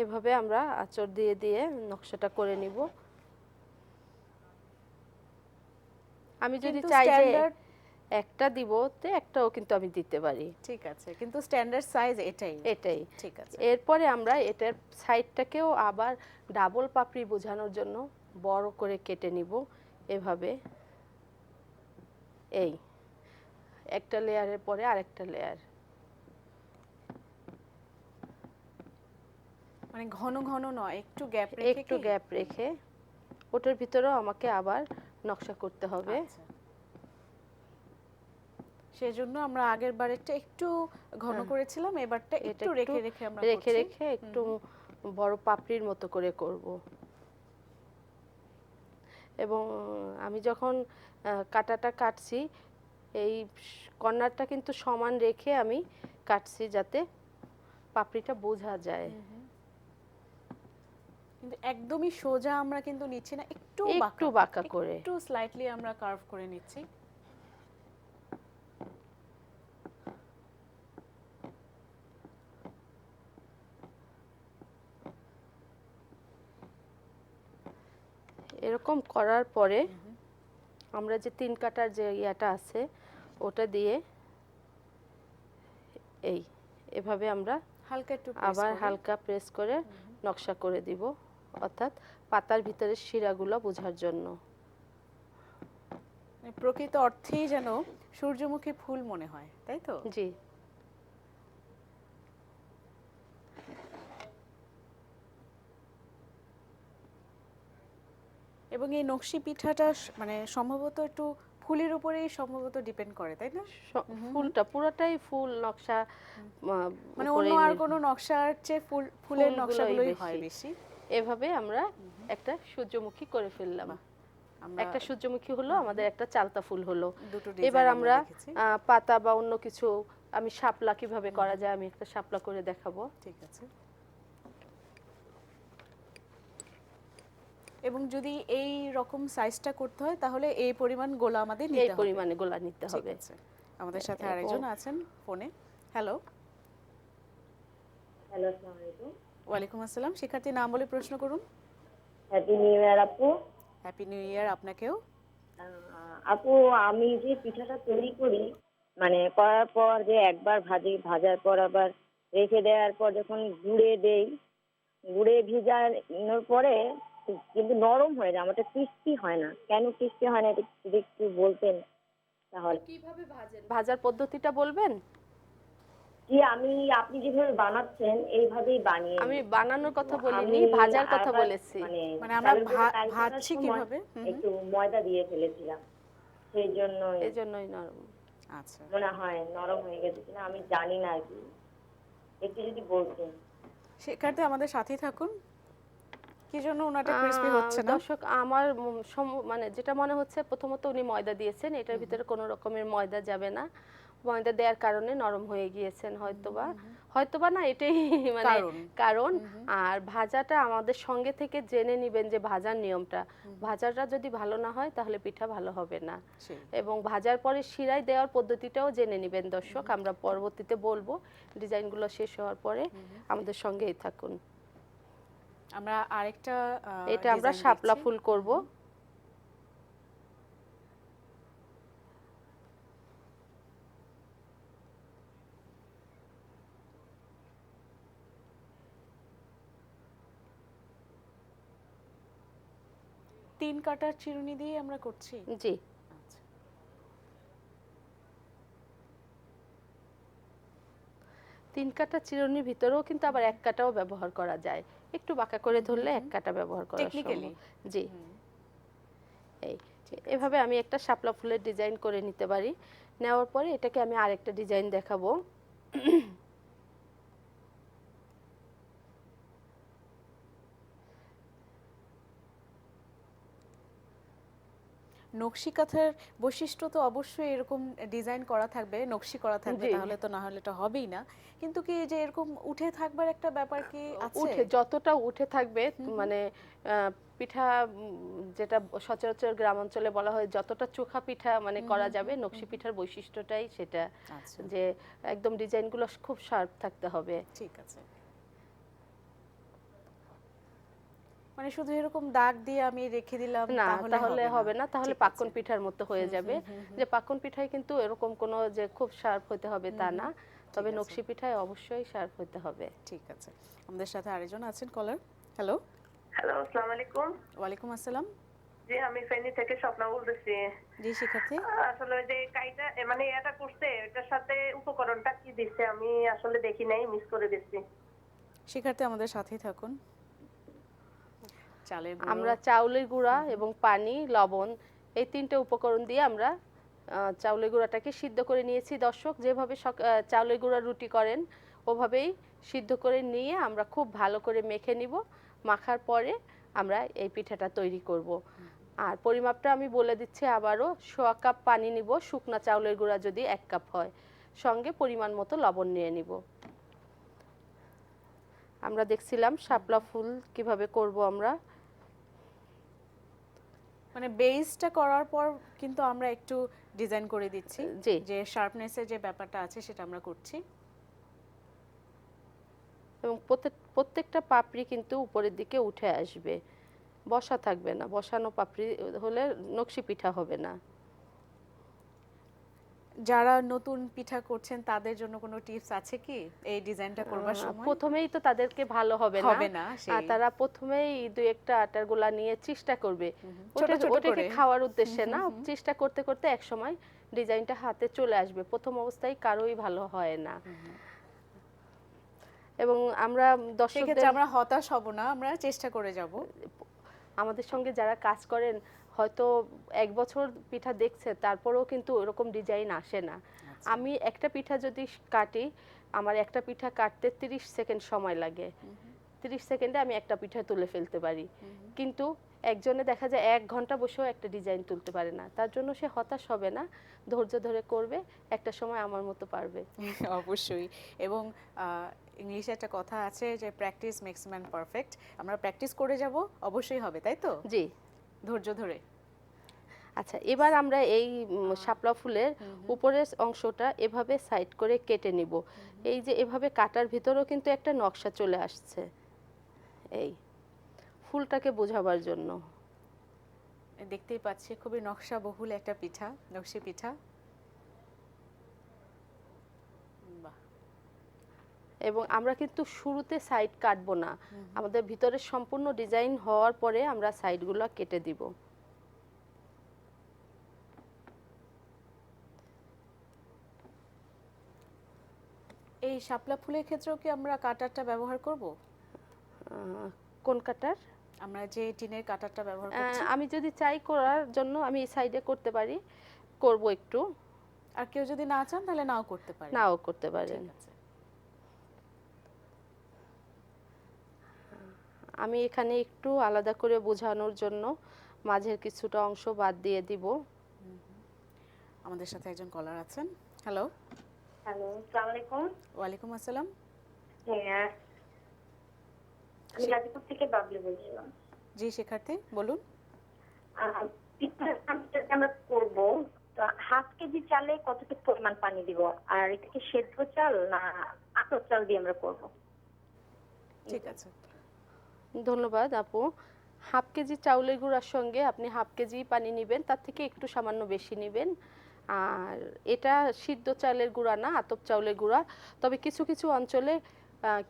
এভাবে আমরা আঁচড় দিয়ে দিয়ে নকশাটা করে নিব। আমি যদি চাই যে একটা দিব, তো একটাও কিন্তু আমি দিতে পারি। ঠিক আছে, কিন্তু স্ট্যান্ডার্ড সাইজ এটাই। ঠিক আছে। এরপরে আমরা এটার সাইডটাকেও আবার ডাবল পাপড়ি বোঝানোর জন্য বড় করে কেটে নিব এভাবে। এই একটা লেয়ারের পরে আরেকটা লেয়ার, মানে ঘন ঘন নয়, একটু গ্যাপ রেখে ওটার ভিতরেও আমাকে আবার নকশা করতে হবে। সেজন্য আমরা আগের বারেরটা একটু ঘন করেছিলাম, এবারটা একটু রেখে আমরা একটু বড় পাপড়ির মতো করে করব। এবং আমি যখন কাটাটা কাটছি এই কর্নারটা কিন্তু সমান রেখে আমি কাটছি যাতে পাপড়িটা বোঝা যায়। কিন্তু একদমই সোজা আমরা কিন্তু নিচ্ছি না, একটু একটু বাঁকা করে। একটু স্লাইটলি আমরা কার্ভ করে নিচ্ছি। এরকম করার পরে আমরা যে 3 কাটার যে ইয়াটা আছে ওটা দিয়ে এভাবে আমরা হালকা একটু press আবার করে। হালকা প্রেস করে নকশা করে দিব, অর্থাৎ পাতার ভিতরের শিরাগুলো বোঝার জন্য। মানে প্রকৃত অর্থেই যেন সূর্যমুখী ফুল মনে হয়, তাই তো? জি। এবং এই নকশি পিঠাটা মানে সম্ভবত একটু ফুলের উপরেই সম্ভবত ডিপেন্ড করে, তাই না? ফুলটা পুরোটাই ফুল নকশা, মানে অন্য উপরেই আর কোনো নকশার চেয়ে ফুলের ফুলগুলোই নকশাগুলোই হয় বেশি। বেশি। এভাবে আমরা একটা সূর্যমুখী করে ফেললাম। আমরা একটা সূর্যমুখী হলো, আমাদের একটা চালতা ফুল হলো। দুটো এবার ডিজাইন আমরা দেখেছি। পাতা বা অন্য কিছু, আমি শাপলা কিভাবে করা যায় আমি একটা শাপলা করে দেখাবো। ঠিক আছে। এবং যদি এই রকম সাইজটা করতে হয় তাহলে এই পরিমাণ গোলা আমাদের নিতে এই হবে। পরিমাণে গোলা নিতে ঠিক হবে। আছে। আমাদের সাথে এবং- আরেকজন আছেন ফোনে। হ্যালো। হ্যালো, আসসালামু আলাইকুম। ওয়ালাইকুম আসসালাম। শিক্ষার্থীর নাম বলে প্রশ্ন করুন। হ্যাপি নিউ ইয়ার আপু। হ্যাপি নিউ ইয়ার আপনাকেও। আপু, আমি যে পিঠাটা তৈরি করি, মানে করার পর যে একবার ভাজি, ভাজার পর আবার রেখে দেওয়ার পর যখন গুঁড়ে দেই, গুঁড়ে ভিজানোর পরে কিন্তু নরম হয়ে যায়, আমারটা ক্রিস্পি হয় না। কেন ক্রিস্পি হয় না এটা যদি একটু বলতেন তাহলে। কিভাবে ভাজেন? ভাজার পদ্ধতিটা বলবেন? জি, আপনি যেভাবে বানাচ্ছেন এইভাবেই বানিয়ে আমি নিই। বানানোর কথা বলিনি, আমি ভাজার কথা আবার বলেছি। মানে আমরা চালের গুঁড়ো টাইট করার ভাজছি সময় কিভাবে? একটু ময়দা দিয়ে ফেলেছিলাম, সেই জন্য এই জন্যই নরম। আচ্ছা। মনে হয় নরম হয়ে গেছে কিনা, আমি জানি না আর কি, একটু যদি বলতেন। শিক্ষার্থী আমাদের সাথেই থাকুন। কি জন্য ওনাটা ক্রিস্পি হচ্ছে না? দর্শক, আমার মানে যেটা মনে হচ্ছে, প্রথমত উনি ময়দা দিয়েছেন, এটার ভিতরে কোনো রকমের ময়দা যাবে না। ময়দা দেওয়ার কারণে নরম হয়ে গিয়েছেন হয়তোবা না, এটাই মানে কারণ। আর ভাজাটা আমাদের সঙ্গে থেকে জেনে নিবেন যে ভাজার নিয়মটা। ভাজাটা যদি ভালো না হয় তাহলে পিঠা ভালো হবে না। এবং ভাজার পরে শিরায় দেওয়ার পদ্ধতিটাও জেনে নিবেন দর্শক, আমরা পরবর্তীতে বলবো। ডিজাইনগুলো শেষ হওয়ার পরে আমাদের সঙ্গেই থাকুন। আমরা আরেকটা এটা আমরা শাপলা ফুল করব। তিন কাটার চিরুনি দিয়ে আমরা করছি। জি। আচ্ছা। তিন কাটা চিরুনির ভিতরেও কিন্তু আবার এক কাটাও ব্যবহার করা যায়, একটু বাঁকা করে ধরলে এক কাটা ব্যবহার করা টেকনিক্যালি। সম্ভব। জি। এভাবে আমি একটা শাপলা ফুলের ডিজাইন করে নিতে পারি। নেওয়ার পরে এটাকে আমি আরেকটা ডিজাইন দেখাবো। নকশি কাঁথার বৈশিষ্ট্য তো অবশ্যই এরকম ডিজাইন করা থাকবে, নকশি করা থাকবে, জি। তাহলে তো না হলে এটা হবেই না। কিন্তু কি যে এরকম উঠে থাকবার একটা ব্যাপার কি আছে? উঠে যতটা উঠে থাকবে, মানে পিঠা যেটা সচরাচর গ্রাম অঞ্চলে বলা হয় যতটা চোখা পিঠা মানে করা যাবে, নকশি পিঠার বৈশিষ্ট্যটাই সেটা, আচ্ছা। যে একদম ডিজাইনগুলো খুব শার্প থাকতে হবে। ঠিক আছে। মানে শুধু এরকম দাগ দিয়ে আমি রেখে দিলাম না, তাহলে হবে না, তাহলে ঠিক পাক্কন আছে। পিঠার মতো হয়ে যাবে। যে পাক্কন পিঠায় কিন্তু এরকম কোনো যে খুব শার্প হতে হবে তা না, তবে আছে। নকশি পিঠায় অবশ্যই শার্প হতে হবে। ঠিক আছে। আমাদের সাথে আরেকজন আছেন কলার। হ্যালো। হ্যালো, আসসালামু আলাইকুম। ওয়ালাইকুম আসসালাম। জি, আমি ফেনী থেকে স্বপ্না বলতেছি। জি শিক্ষার্থী। আসলে ওই যে কাইটা মানে এটা করছে, এটার সাথে উপকরণটা কি দিচ্ছে আমি আসলে দেখি নাই, মিস করে গেছি। শিক্ষার্থী আমাদের সাথেই থাকুন। চালের গুঁড়ো, আমরা চাউলের গুঁড়া এবং পানি, লবণ, এই তিনটে উপকরণ দিয়ে আমরা চাউলের গুঁড়াটাকে সিদ্ধ করে নিয়েছি। দর্শক, যেভাবে চাউলের গুঁড়া রুটি করেন ওভাবেই সিদ্ধ করে নিয়ে আমরা খুব ভালো করে মেখে নিব। মাখার পরে আমরা এই পিঠাটা তৈরি করব। আর পরিমাপটা আমি বলে দিচ্ছি আবারও, 1/4 কাপ পানি নিব, শুকনা চাউলের গুঁড়া যদি 1 কাপ হয়, সঙ্গে পরিমাণ মতো লবণ নিয়ে নিব। আমরা দেখছিলাম শাপলা ফুল কিভাবে করব আমরা। মানে বেসটা করার পর কিন্তু আমরা একটু ডিজাইন করে দিচ্ছি, জি। যে শার্পনেসের যে ব্যাপারটা আছে সেটা আমরা করছি। এবং প্রত্যেকটা পাপড়ি কিন্তু উপরের দিকে উঠে আসবে, বসা থাকবে না। বসানো পাপড়ি হলে নকশি পিঠা হবে না। যারা নতুন পিঠা করছেন তাদের জন্য কোনো টিপস আছে কি এই ডিজাইনটা করবার সময়? প্রথমেই তো তাদেরকে ভালো হবে হবে না, সেই। তারা প্রথমেই দুই একটা আটার গোলা নিয়ে চেষ্টা করবে, ছোট ছোট ওটাকে করে। খাওয়ার উদ্দেশ্যে না, চেষ্টা করতে করতে এক সময় ডিজাইনটা হাতে চলে আসবে। প্রথম অবস্থায় কারোই ভালো হয় না। এবং আমরা সেক্ষেত্রে দর্শকদের, আমরা হতাশ হব না, আমরা চেষ্টা করে যাব। আমাদের সঙ্গে যারা কাজ করেন হয়তো 1 বছর পিঠা দেখছে, তারপরেও কিন্তু ওরকম ডিজাইন আসে না। আমি একটা পিঠা যদি কাটি, আমার একটা পিঠা কাটতে 30 সেকেন্ড সময় লাগে। 30 সেকেন্ডে আমি একটা পিঠা তুলে ফেলতে পারি, কিন্তু একজনে দেখা যায় 1 ঘন্টা বসেও একটা ডিজাইন তুলতে পারে না। তার জন্য সে হতাশ হবে না, ধৈর্য ধরে করবে, একটা সময় আমার মতো পারবে। অবশ্যই। এবং ইংলিশে একটা কথা আছে যে প্র্যাকটিস মেক্স ম্যান পারফেক্ট। আমরা প্র্যাকটিস করে যাব, অবশ্যই হবে, তাই তো? জি। ধৈর্য ধরে। আচ্ছা, এবার আমরা এই শাপলা ফুলের উপরের অংশটা এভাবে সাইড করে কেটে নিব। এই যে এভাবে কাটার ভিতরেও কিন্তু একটা নকশা চলে আসছে, এই ফুলটাকে বোঝাবার জন্য। দেখতেই পাচ্ছি খুবই নকশা বহুল একটা পিঠা, নকশি পিঠা। বাহ। এবং আমরা কিন্তু শুরুতে সাইড কাটবো না, আমাদের ভিতরে সম্পূর্ণ ডিজাইন হওয়ার পরে আমরা সাইডগুলো কেটে দিব। এই শাপলা ফুলের ক্ষেত্রেও কি আমরা কাটারটা ব্যবহার করব? কোন কাটার? আমরা যে টিনের কাটারটা ব্যবহার করছি। আমি যদি চাই করার জন্য আমি এই সাইডে করতে পারি, করব একটু। আর কেউ যদি না চান তাহলে নাও করতে পারে। নাও করতে পারেন। ঠিক আছে। আমি এখানে একটু আলাদা করে বোঝানোর জন্য মাঝের কিছুটা অংশ বাদ দিয়ে দিব। আমাদের সাথে একজন কলার আছেন। হ্যালো। হ্যালো, আসসালামু আলাইকুম। ওয়ালাইকুম আসসালাম। হ্যাঁ, আমি গাজীপুর থেকে বাবলি বলছিলাম। জি শিক্ষার্থী, বলুন। পিঠা আমরা করব, তো 1/2 কেজি চালে কতটুকু পরিমাণ পানি দিব? আর এটা কি সেদ্ধ চাল না আতপ চাল দিয়ে আমরা করব? ঠিক আছে। ধন্যবাদ আপু। 1/2 কেজি চাউলের গুঁড়ার সঙ্গে আপনি 1/2 কেজি পানি নেবেন, তার থেকে একটু সামান্য বেশি নেবেন। আর এটা সিদ্ধ চালের গুঁড়া না, আতপ চাউলের গুঁড়া। তবে কিছু কিছু অঞ্চলে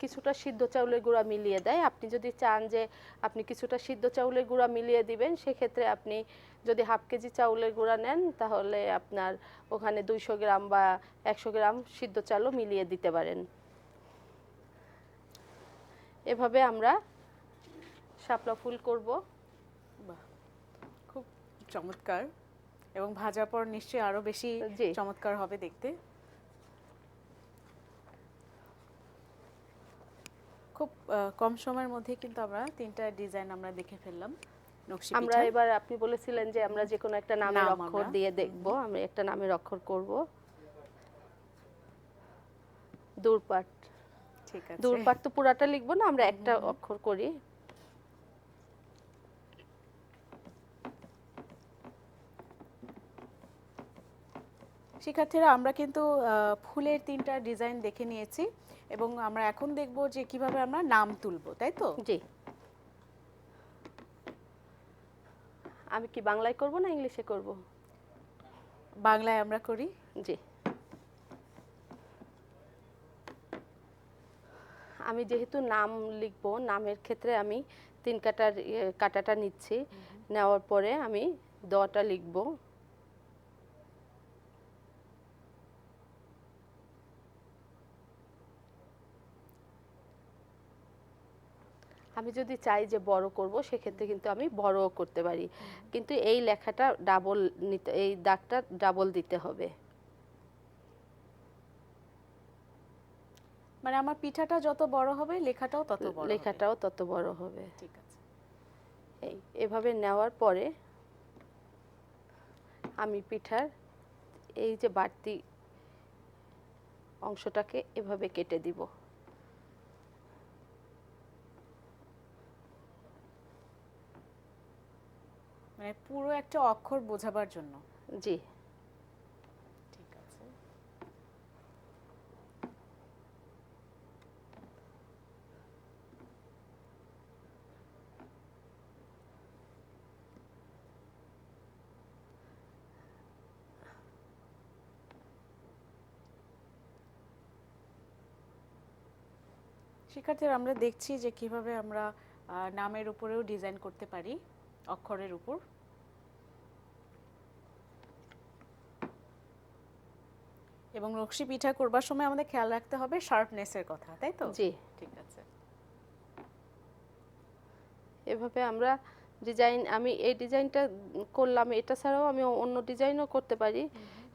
কিছুটা সিদ্ধ চাউলের গুঁড়া মিলিয়ে দেয়। আপনি যদি চান যে আপনি কিছুটা সিদ্ধ চাউলের গুঁড়া মিলিয়ে দিবেন, সেক্ষেত্রে আপনি যদি 1/2 কেজি চাউলের গুঁড়া নেন, তাহলে আপনার ওখানে 200 গ্রাম বা 100 গ্রাম সিদ্ধ চালও মিলিয়ে দিতে পারেন। এভাবে আমরা শাপলা ফুল করব। বাহ, খুব চমৎকার। এবং ভাজার পর নিশ্চয়ই আরো বেশি জি। চমৎকার হবে দেখতে। খুব কম সময়ের মধ্যে কিন্তু আমরা 3টা ডিজাইন আমরা দেখে ফেললাম নকশি আমরা পিঠা। এবার, আপনি বলেছিলেন যে আমরা যে কোনো একটা নামের নাম অক্ষর আমরা। দিয়ে দেখব। আমি একটা নামের অক্ষর করব। দূরপাট। ঠিক আছে। দূরপাট তো পুরাটা লিখবো না, আমরা একটা অক্ষর করি। শিক্ষার্থীরা, আমরা কিন্তু ফুলের 3টা ডিজাইন দেখে নিয়েছি এবং আমরা এখন দেখব যে কিভাবে আমরা নাম তুলবো, তাই তো? জি। আমি কি বাংলায় করব না ইংলিশে করব? বাংলায় আমরা করি। জি। আমি যেহেতু নাম লিখবো, নামের ক্ষেত্রে আমি 3 কাটার কাটাটা নিচ্ছি। নেওয়ার পরে আমি দটা লিখবো। আমি যদি চাই যে বড় করব, সেক্ষেত্রে কিন্তু আমি বড়ও করতে পারি, কিন্তু এই লেখাটা ডাবল নিতে, এই দাগটা ডাবল দিতে হবে। মানে আমার পিঠাটা যত বড় হবে লেখাটাও তত বড় হবে। লেখাটাও তত বড় হবে। ঠিক আছে। এভাবে নেওয়ার পরে আমি পিঠার এই যে বাড়তি অংশটাকে এভাবে কেটে দিব। মানে পুরো একটা অক্ষর বোঝাবার জন্য। জি। ঠিক আছে। শিক্ষার্থীরা আমরা দেখছি যে কিভাবে আমরা নামের উপরেও ডিজাইন করতে পারি, অক্ষরের উপর। এবং নকশি পিঠা করবার সময় আমাদের খেয়াল রাখতে হবে শার্পনেসের কথা, তাই তো? জি। ঠিক আছে। এভাবে আমরা ডিজাইন, আমি এই ডিজাইনটা করলাম, এটা ছাড়াও আমি অন্য ডিজাইনও করতে পারি,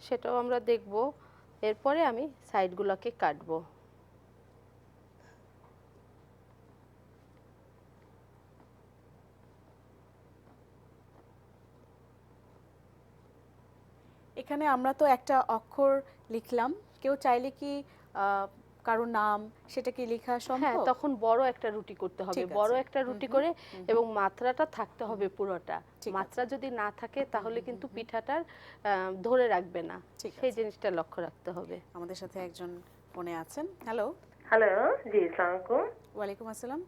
সেটাও আমরা দেখব। এরপরে আমি সাইডগুলোকে কাটবো। এখানে আমরা তো একটা অক্ষর লিখলাম, কেউ চাইলে কি কারো নাম সেটা কি লেখা হ্যাঁ, সম্ভব? তখন বড় একটা রুটি করতে হবে, ঠিক আছে। বড় একটা রুটি করে, এবং মাত্রাটা থাকতে হবে পুরোটা। ঠিক মাত্রা যদি না থাকে তাহলে কিন্তু পিঠাটার ধরে রাখবে না, ঠিক সেই আছে। জিনিসটা লক্ষ্য রাখতে হবে। আমাদের সাথে একজন ফোনে আছেন। হ্যালো। হ্যালো, জি আসসালামু আলাইকুম। ওয়ালাইকুম আসসালাম।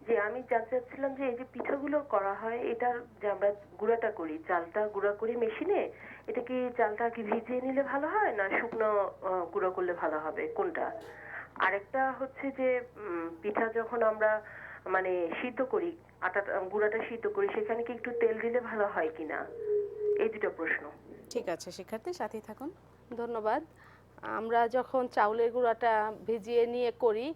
জি, আমি জানতে চাচ্ছিলাম যে এই যে পিঠাগুলো করা হয়, এটার যে আমরা গুঁড়াটা করি, চালটা গুঁড়া করি মেশিনে, এটা কি চালটা কি ভিজিয়ে নিলে ভালো হয় না শুকনো গুঁড়ো করলে ভালো হবে, কোনটা? আরেকটা হচ্ছে যে পিঠা যখন আমরা মানে সিদ্ধ করি, গুঁড়াটা সিদ্ধ করি, সেখানে কি একটু তেল দিলে ভালো হয় কিনা? এই দুটো প্রশ্ন। ঠিক আছে শিক্ষার্থী, সাথেই থাকুন। ধন্যবাদ। আমরা যখন চাউলের গুঁড়াটা ভিজিয়ে নিয়ে করি,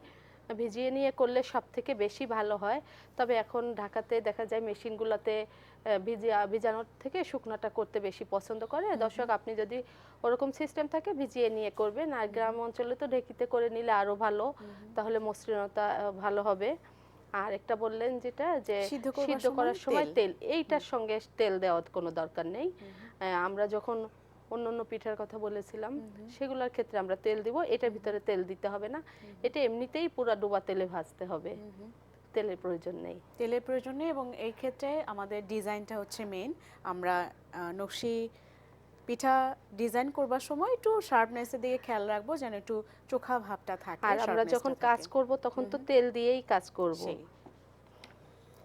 ভিজিয়ে নিয়ে করলে সব থেকে বেশি ভালো হয়। তবে এখন ঢাকাতে দেখা যায় মেশিনগুলোতে ভিজানোর থেকে শুকনাটা করতে বেশি পছন্দ করে। দর্শক, আপনি যদি ওরকম সিস্টেম থাকে ভিজিয়ে নিয়ে করবেন, আর গ্রাম অঞ্চলে তো ঢেকিতে করে নিলে আরো ভালো, তাহলে মসৃণতা ভালো হবে। আর একটা বললেন যেটা, যে সিদ্ধ করার সময় তেল, এইটার সঙ্গে তেল দেওয়ার কোনো দরকার নেই। আমরা যখন অন্য পিঠার কথা বলেছিলাম সেগুলোর ক্ষেত্রে আমরা তেল দিব, এটার ভিতরে তেল দিতে হবে না, এটা এমনিতেই পুরো ডোবা তেলে ভাজতে হবে, তেলের প্রয়োজন নেই। তেলের প্রয়োজন নেই, এবং এই ক্ষেত্রে আমাদের ডিজাইনটা হচ্ছে মেইন। আমরা নকশি পিঠা ডিজাইন করবার সময় একটু শার্পনেসের দিকে খেয়াল রাখবো, যেন একটু চোখা ভাবটা থাকে। আর আমরা যখন কাজ করব তখন তো তেল দিয়েই কাজ করব,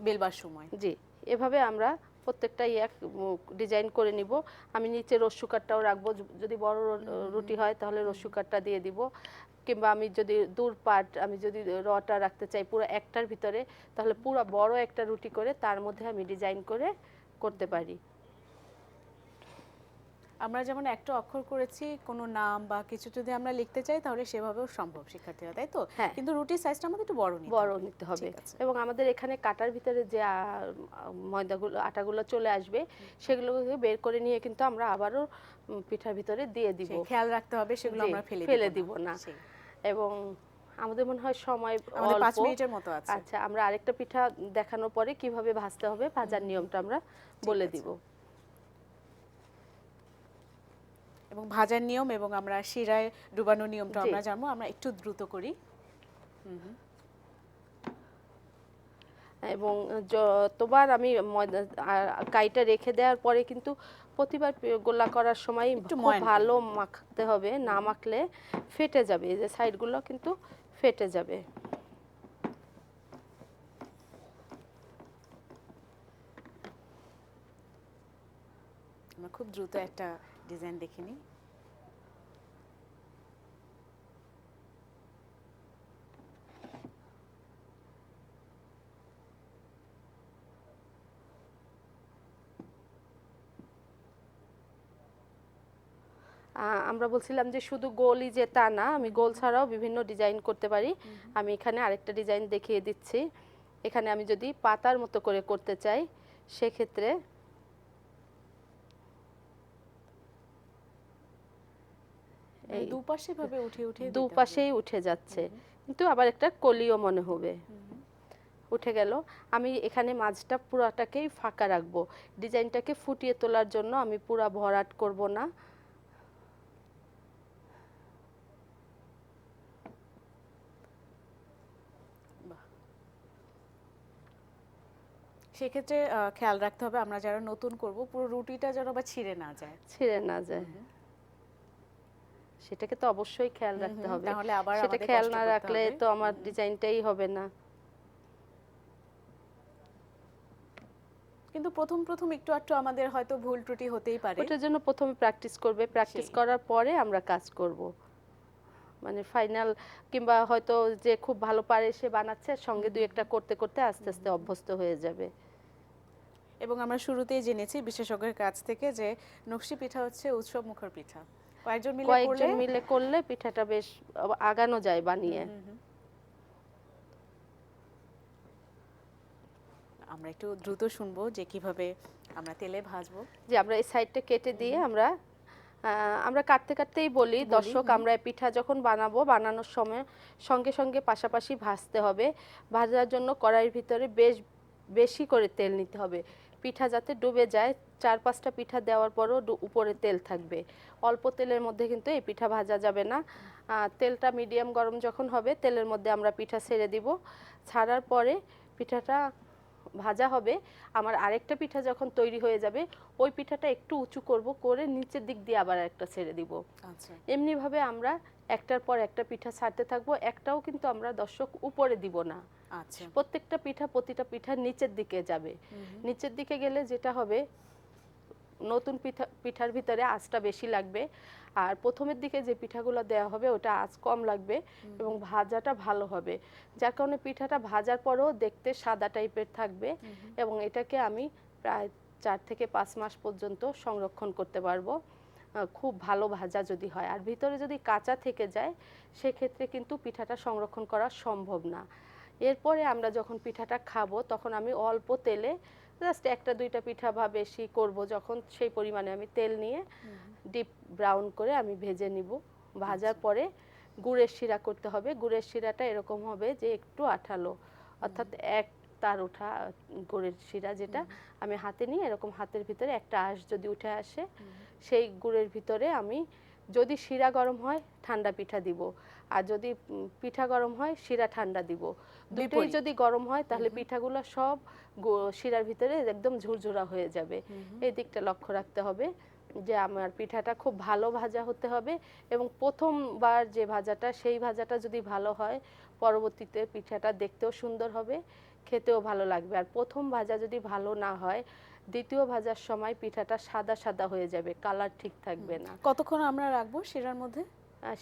বেলবার সময়। জি। এভাবে আমরা প্রত্যেকটা ডিজাইন করে নিব। আমি নিচে রস্যুকারটাও রাখবো, যদি বড় রুটি হয় তাহলে রস্যুকারটা দিয়ে দিব, কিংবা আমি যদি দূর পাট, আমি যদি রটা রাখতে চাই পুরো একটার ভিতরে, তাহলে পুরো বড় একটা রুটি করে তার মধ্যে আমি ডিজাইন করে করতে পারি। আমরা যেমন একটা অক্ষর করেছি, কোনো নাম বা কিছু যদি আমরা লিখতে চাই তাহলে সেভাবেও সম্ভব শিক্ষার্থীরা, তাই তো? হ্যাঁ। কিন্তু রুটির সাইজটা আমাদের একটু বড় নিতে হবে। ঠিক আছে। এবং আমাদের এখানে কাটার ভিতরে যে ময়দাগুলো, আটাগুলো চলে আসবে, সেগুলোকে বের করে নিয়ে কিন্তু আমরা আবারও পিঠার ভিতরে দিয়ে দিব। খেয়াল রাখতে হবে সেগুলো আমরা ফেলে দিব না। এবং আমাদের মনে হয় সময় আমাদের 5 অল্প। মিনিটের মতো আছে। আচ্ছা, আমরা আরেকটা পিঠা দেখানোর পরে কিভাবে ভাজতে হবে, ভাজার নিয়মটা আমরা বলে দিব। এবং ভাজার নিয়ম এবং আমরা শিরায় ডুবানোর নিয়মটা আমরা জানবো। আমরা একটু দ্রুত করি। এবং যতবার আমি কাইটা রেখে দেওয়ার পরে কিন্তু প্রতিবার গোলা করার সময় খুব ভালো মাখতে হবে, না মাখলে ফেটে যাবে, এই যে সাইডগুলো কিন্তু ফেটে যাবে। আমরা খুব দ্রুত একটা ডিজাইন দেখে নিই। আমরা বলছিলাম যে শুধু গোলই যে তা না, আমি গোল ছাড়াও বিভিন্ন ডিজাইন করতে পারি। আমি এখানে আরেকটা ডিজাইন দেখিয়ে দিচ্ছি। এখানে আমি যদি পাতার মতো করে করতে চাই, সেক্ষেত্রে দুপাশেই উঠে উঠে যাচ্ছে, কিন্তু আবার একটা কলিও মনে হবে, উঠে গেল। আমি এখানে মাঝটা পুরাটাকেই ফাঁকা রাখবো। ডিজাইনটাকে ফুটিয়ে তোলার জন্য আমি পুরা ভরাট করব না। সেক্ষেত্রে খেয়াল রাখতে হবে আমরা যারা নতুন করব পুরো রুটিটা যেন বা ছিঁড়ে না যায়। ছিঁড়ে না যায়, সেটাকে তো অবশ্যই খেয়াল রাখতে হবে। তাহলে আবার সেটা আমাদের খেয়াল কষ্ট না করতে রাখলে হবে। তো আমার ডিজাইনটাই হবে না। কিন্তু প্রথম প্রথম একটু একটু আমাদের হয়তো ভুল ত্রুটি হতেই পারে। ওটার জন্য প্রথমে প্র্যাকটিস করবে, প্র্যাকটিস করার পরে আমরা কাজ করব। মানে ফাইনাল কিংবা হয়তো যে খুব ভালো পারে সে বানাচ্ছে, সঙ্গে দুই একটা করতে করতে আস্তে আস্তে অভ্যস্ত হয়ে যাবে। এবং আমরা শুরুতেই জেনেছি বিশেষজ্ঞের কাছ থেকে যে নকশি পিঠা হচ্ছে উৎসব মুখর পিঠা। কয়েকজন মিলে করলে পিঠাটা বেশ আগানো যায় বানিয়ে। আমরা একটু দ্রুত শুনবো যে কিভাবে আমরা তেলে ভাজবো। যে আমরা এই সাইডটা কেটে দিয়ে আমরা কাটতে কাটতেই বলি দর্শক, আমরা এই পিঠা যখন বানাবো, বানানোর সময় সঙ্গে সঙ্গে পাশাপাশি ভাজতে হবে। ভাজার জন্য কড়াইয়ের ভিতরে বেশি করে তেল নিতে হবে, পিঠা যাতে ডুবে যায়। 4-5টা পিঠা দেওয়ার পরও উপরে তেল থাকবে। অল্প তেলের মধ্যে কিন্তু এই পিঠা ভাজা যাবে না। তেলটা মিডিয়াম গরম যখন হবে, তেলের মধ্যে আমরা পিঠা ছেড়ে দিব। ছাড়ার পরে পিঠাটা ভাজা হবে। আমার আরেকটা পিঠা যখন তৈরি হয়ে যাবে, ওই পিঠাটা একটু উঁচু করব, করে নিচের দিক দিয়ে আবার একটা ছেড়ে দিব। আচ্ছা, এমনিভাবে আমরা একটার পর একটা পিঠা ছাড়তে থাকবো। একটাও কিন্তু আমরা দর্শক উপরে দিব না। আচ্ছা, প্রতিটা পিঠা নিচের দিকে যাবে। নিচের দিকে গেলে যেটা হবে, নতুন পিঠার ভিতরে আঁচটা বেশি লাগবে, আর প্রথমের দিকে যে পিঠাগুলো দেওয়া হবে ওটা আঁচ কম লাগবে এবং ভাজাটা ভালো হবে। যার কারণে পিঠাটা ভাজার পরেও দেখতে সাদা টাইপের থাকবে এবং এটাকে আমি প্রায় 4 থেকে 5 মাস পর্যন্ত সংরক্ষণ করতে পারবো, খুব ভালো ভাজা যদি হয়। আর ভিতরে যদি কাঁচা থেকে যায় সেক্ষেত্রে কিন্তু পিঠাটা সংরক্ষণ করা সম্ভব না। এরপরে আমরা যখন পিঠাটা খাবো তখন আমি অল্প তেলে জাস্ট 1-2টা পিঠা বা বেশি করব, যখন সেই পরিমাণে আমি তেল নিয়ে ডিপ ব্রাউন করে আমি ভেজে নিব। ভাজার পরে গুড়ের শিরা করতে হবে। গুড়ের শিরাটা এরকম হবে যে একটু আঠালো, অর্থাৎ এক তার ওঠা গুড়ের শিরা, যেটা আমি হাতে নিয়ে এরকম হাতের ভিতরে একটা আঁশ যদি উঠে আসে, সেই গুড়ের ভিতরে আমি, যদি শিরা গরম হয় ঠান্ডা পিঠা দিব, আর যদি পিঠা গরম হয় শিরা ঠান্ডা দিব। দুটোই যদি গরম হয় তাহলে পিঠাগুলো সব শিরার ভিতরে একদম ঝুরঝুরা হয়ে যাবে। এই দিকটা লক্ষ্য রাখতে হবে যে আমার পিঠাটা খুব ভালো ভাজা হতে হবে, এবং প্রথমবার যে ভাজাটা, সেই ভাজাটা যদি ভালো হয় পরবর্তীতে পিঠাটা দেখতেও সুন্দর হবে, খেতেও ভালো লাগবে। আর প্রথম ভাজা যদি ভালো না হয়, দ্বিতীয় ভাজার সময় পিঠাটা সাদা সাদা হয়ে যাবে, কালার ঠিক থাকবে না। কতক্ষণ আমরা রাখবো শিরার মধ্যে?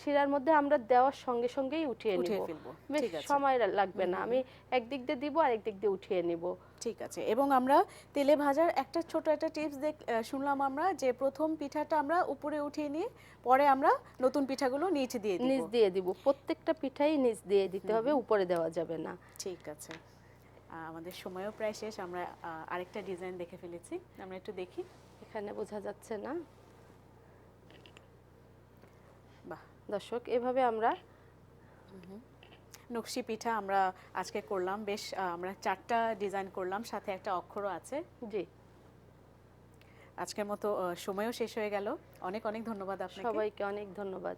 শিরার মধ্যে আমরা দেওয়ার সঙ্গে সঙ্গেই উঠিয়ে ফেলবো। বেশ ঠিক আছে, সময় লাগবে না। আমি একদিক দিয়ে দিব আর একদিক দিয়ে উঠিয়ে নিব। ঠিক আছে। এবং আমরা তেলে ভাজার একটা ছোট একটা টিপস শুনলাম আমরা, যে প্রথম পিঠাটা আমরা উপরে উঠিয়ে নিয়ে পরে আমরা নতুন পিঠাগুলো নিচে দিয়ে দিব। নিচ দিয়ে দিব, প্রত্যেকটা পিঠাই নিচ দিয়ে দিতে হবে, উপরে দেওয়া যাবে না। ঠিক আছে। আমাদের সময়ও প্রায় শেষ। আমরা আরেকটা ডিজাইন দেখে ফেলেছি, আমরা একটু দেখি। এখানে বোঝা যাচ্ছে না বাহ, দর্শক, এভাবে আমরা নকশি পিঠা আমরা আজকে করলাম। বেশ, আমরা 4টা ডিজাইন করলাম, সাথে একটা অক্ষরও আছে। জি, আজকের মতো সময়ও শেষ হয়ে গেল। অনেক অনেক ধন্যবাদ আপনাকে। সবাইকে অনেক ধন্যবাদ।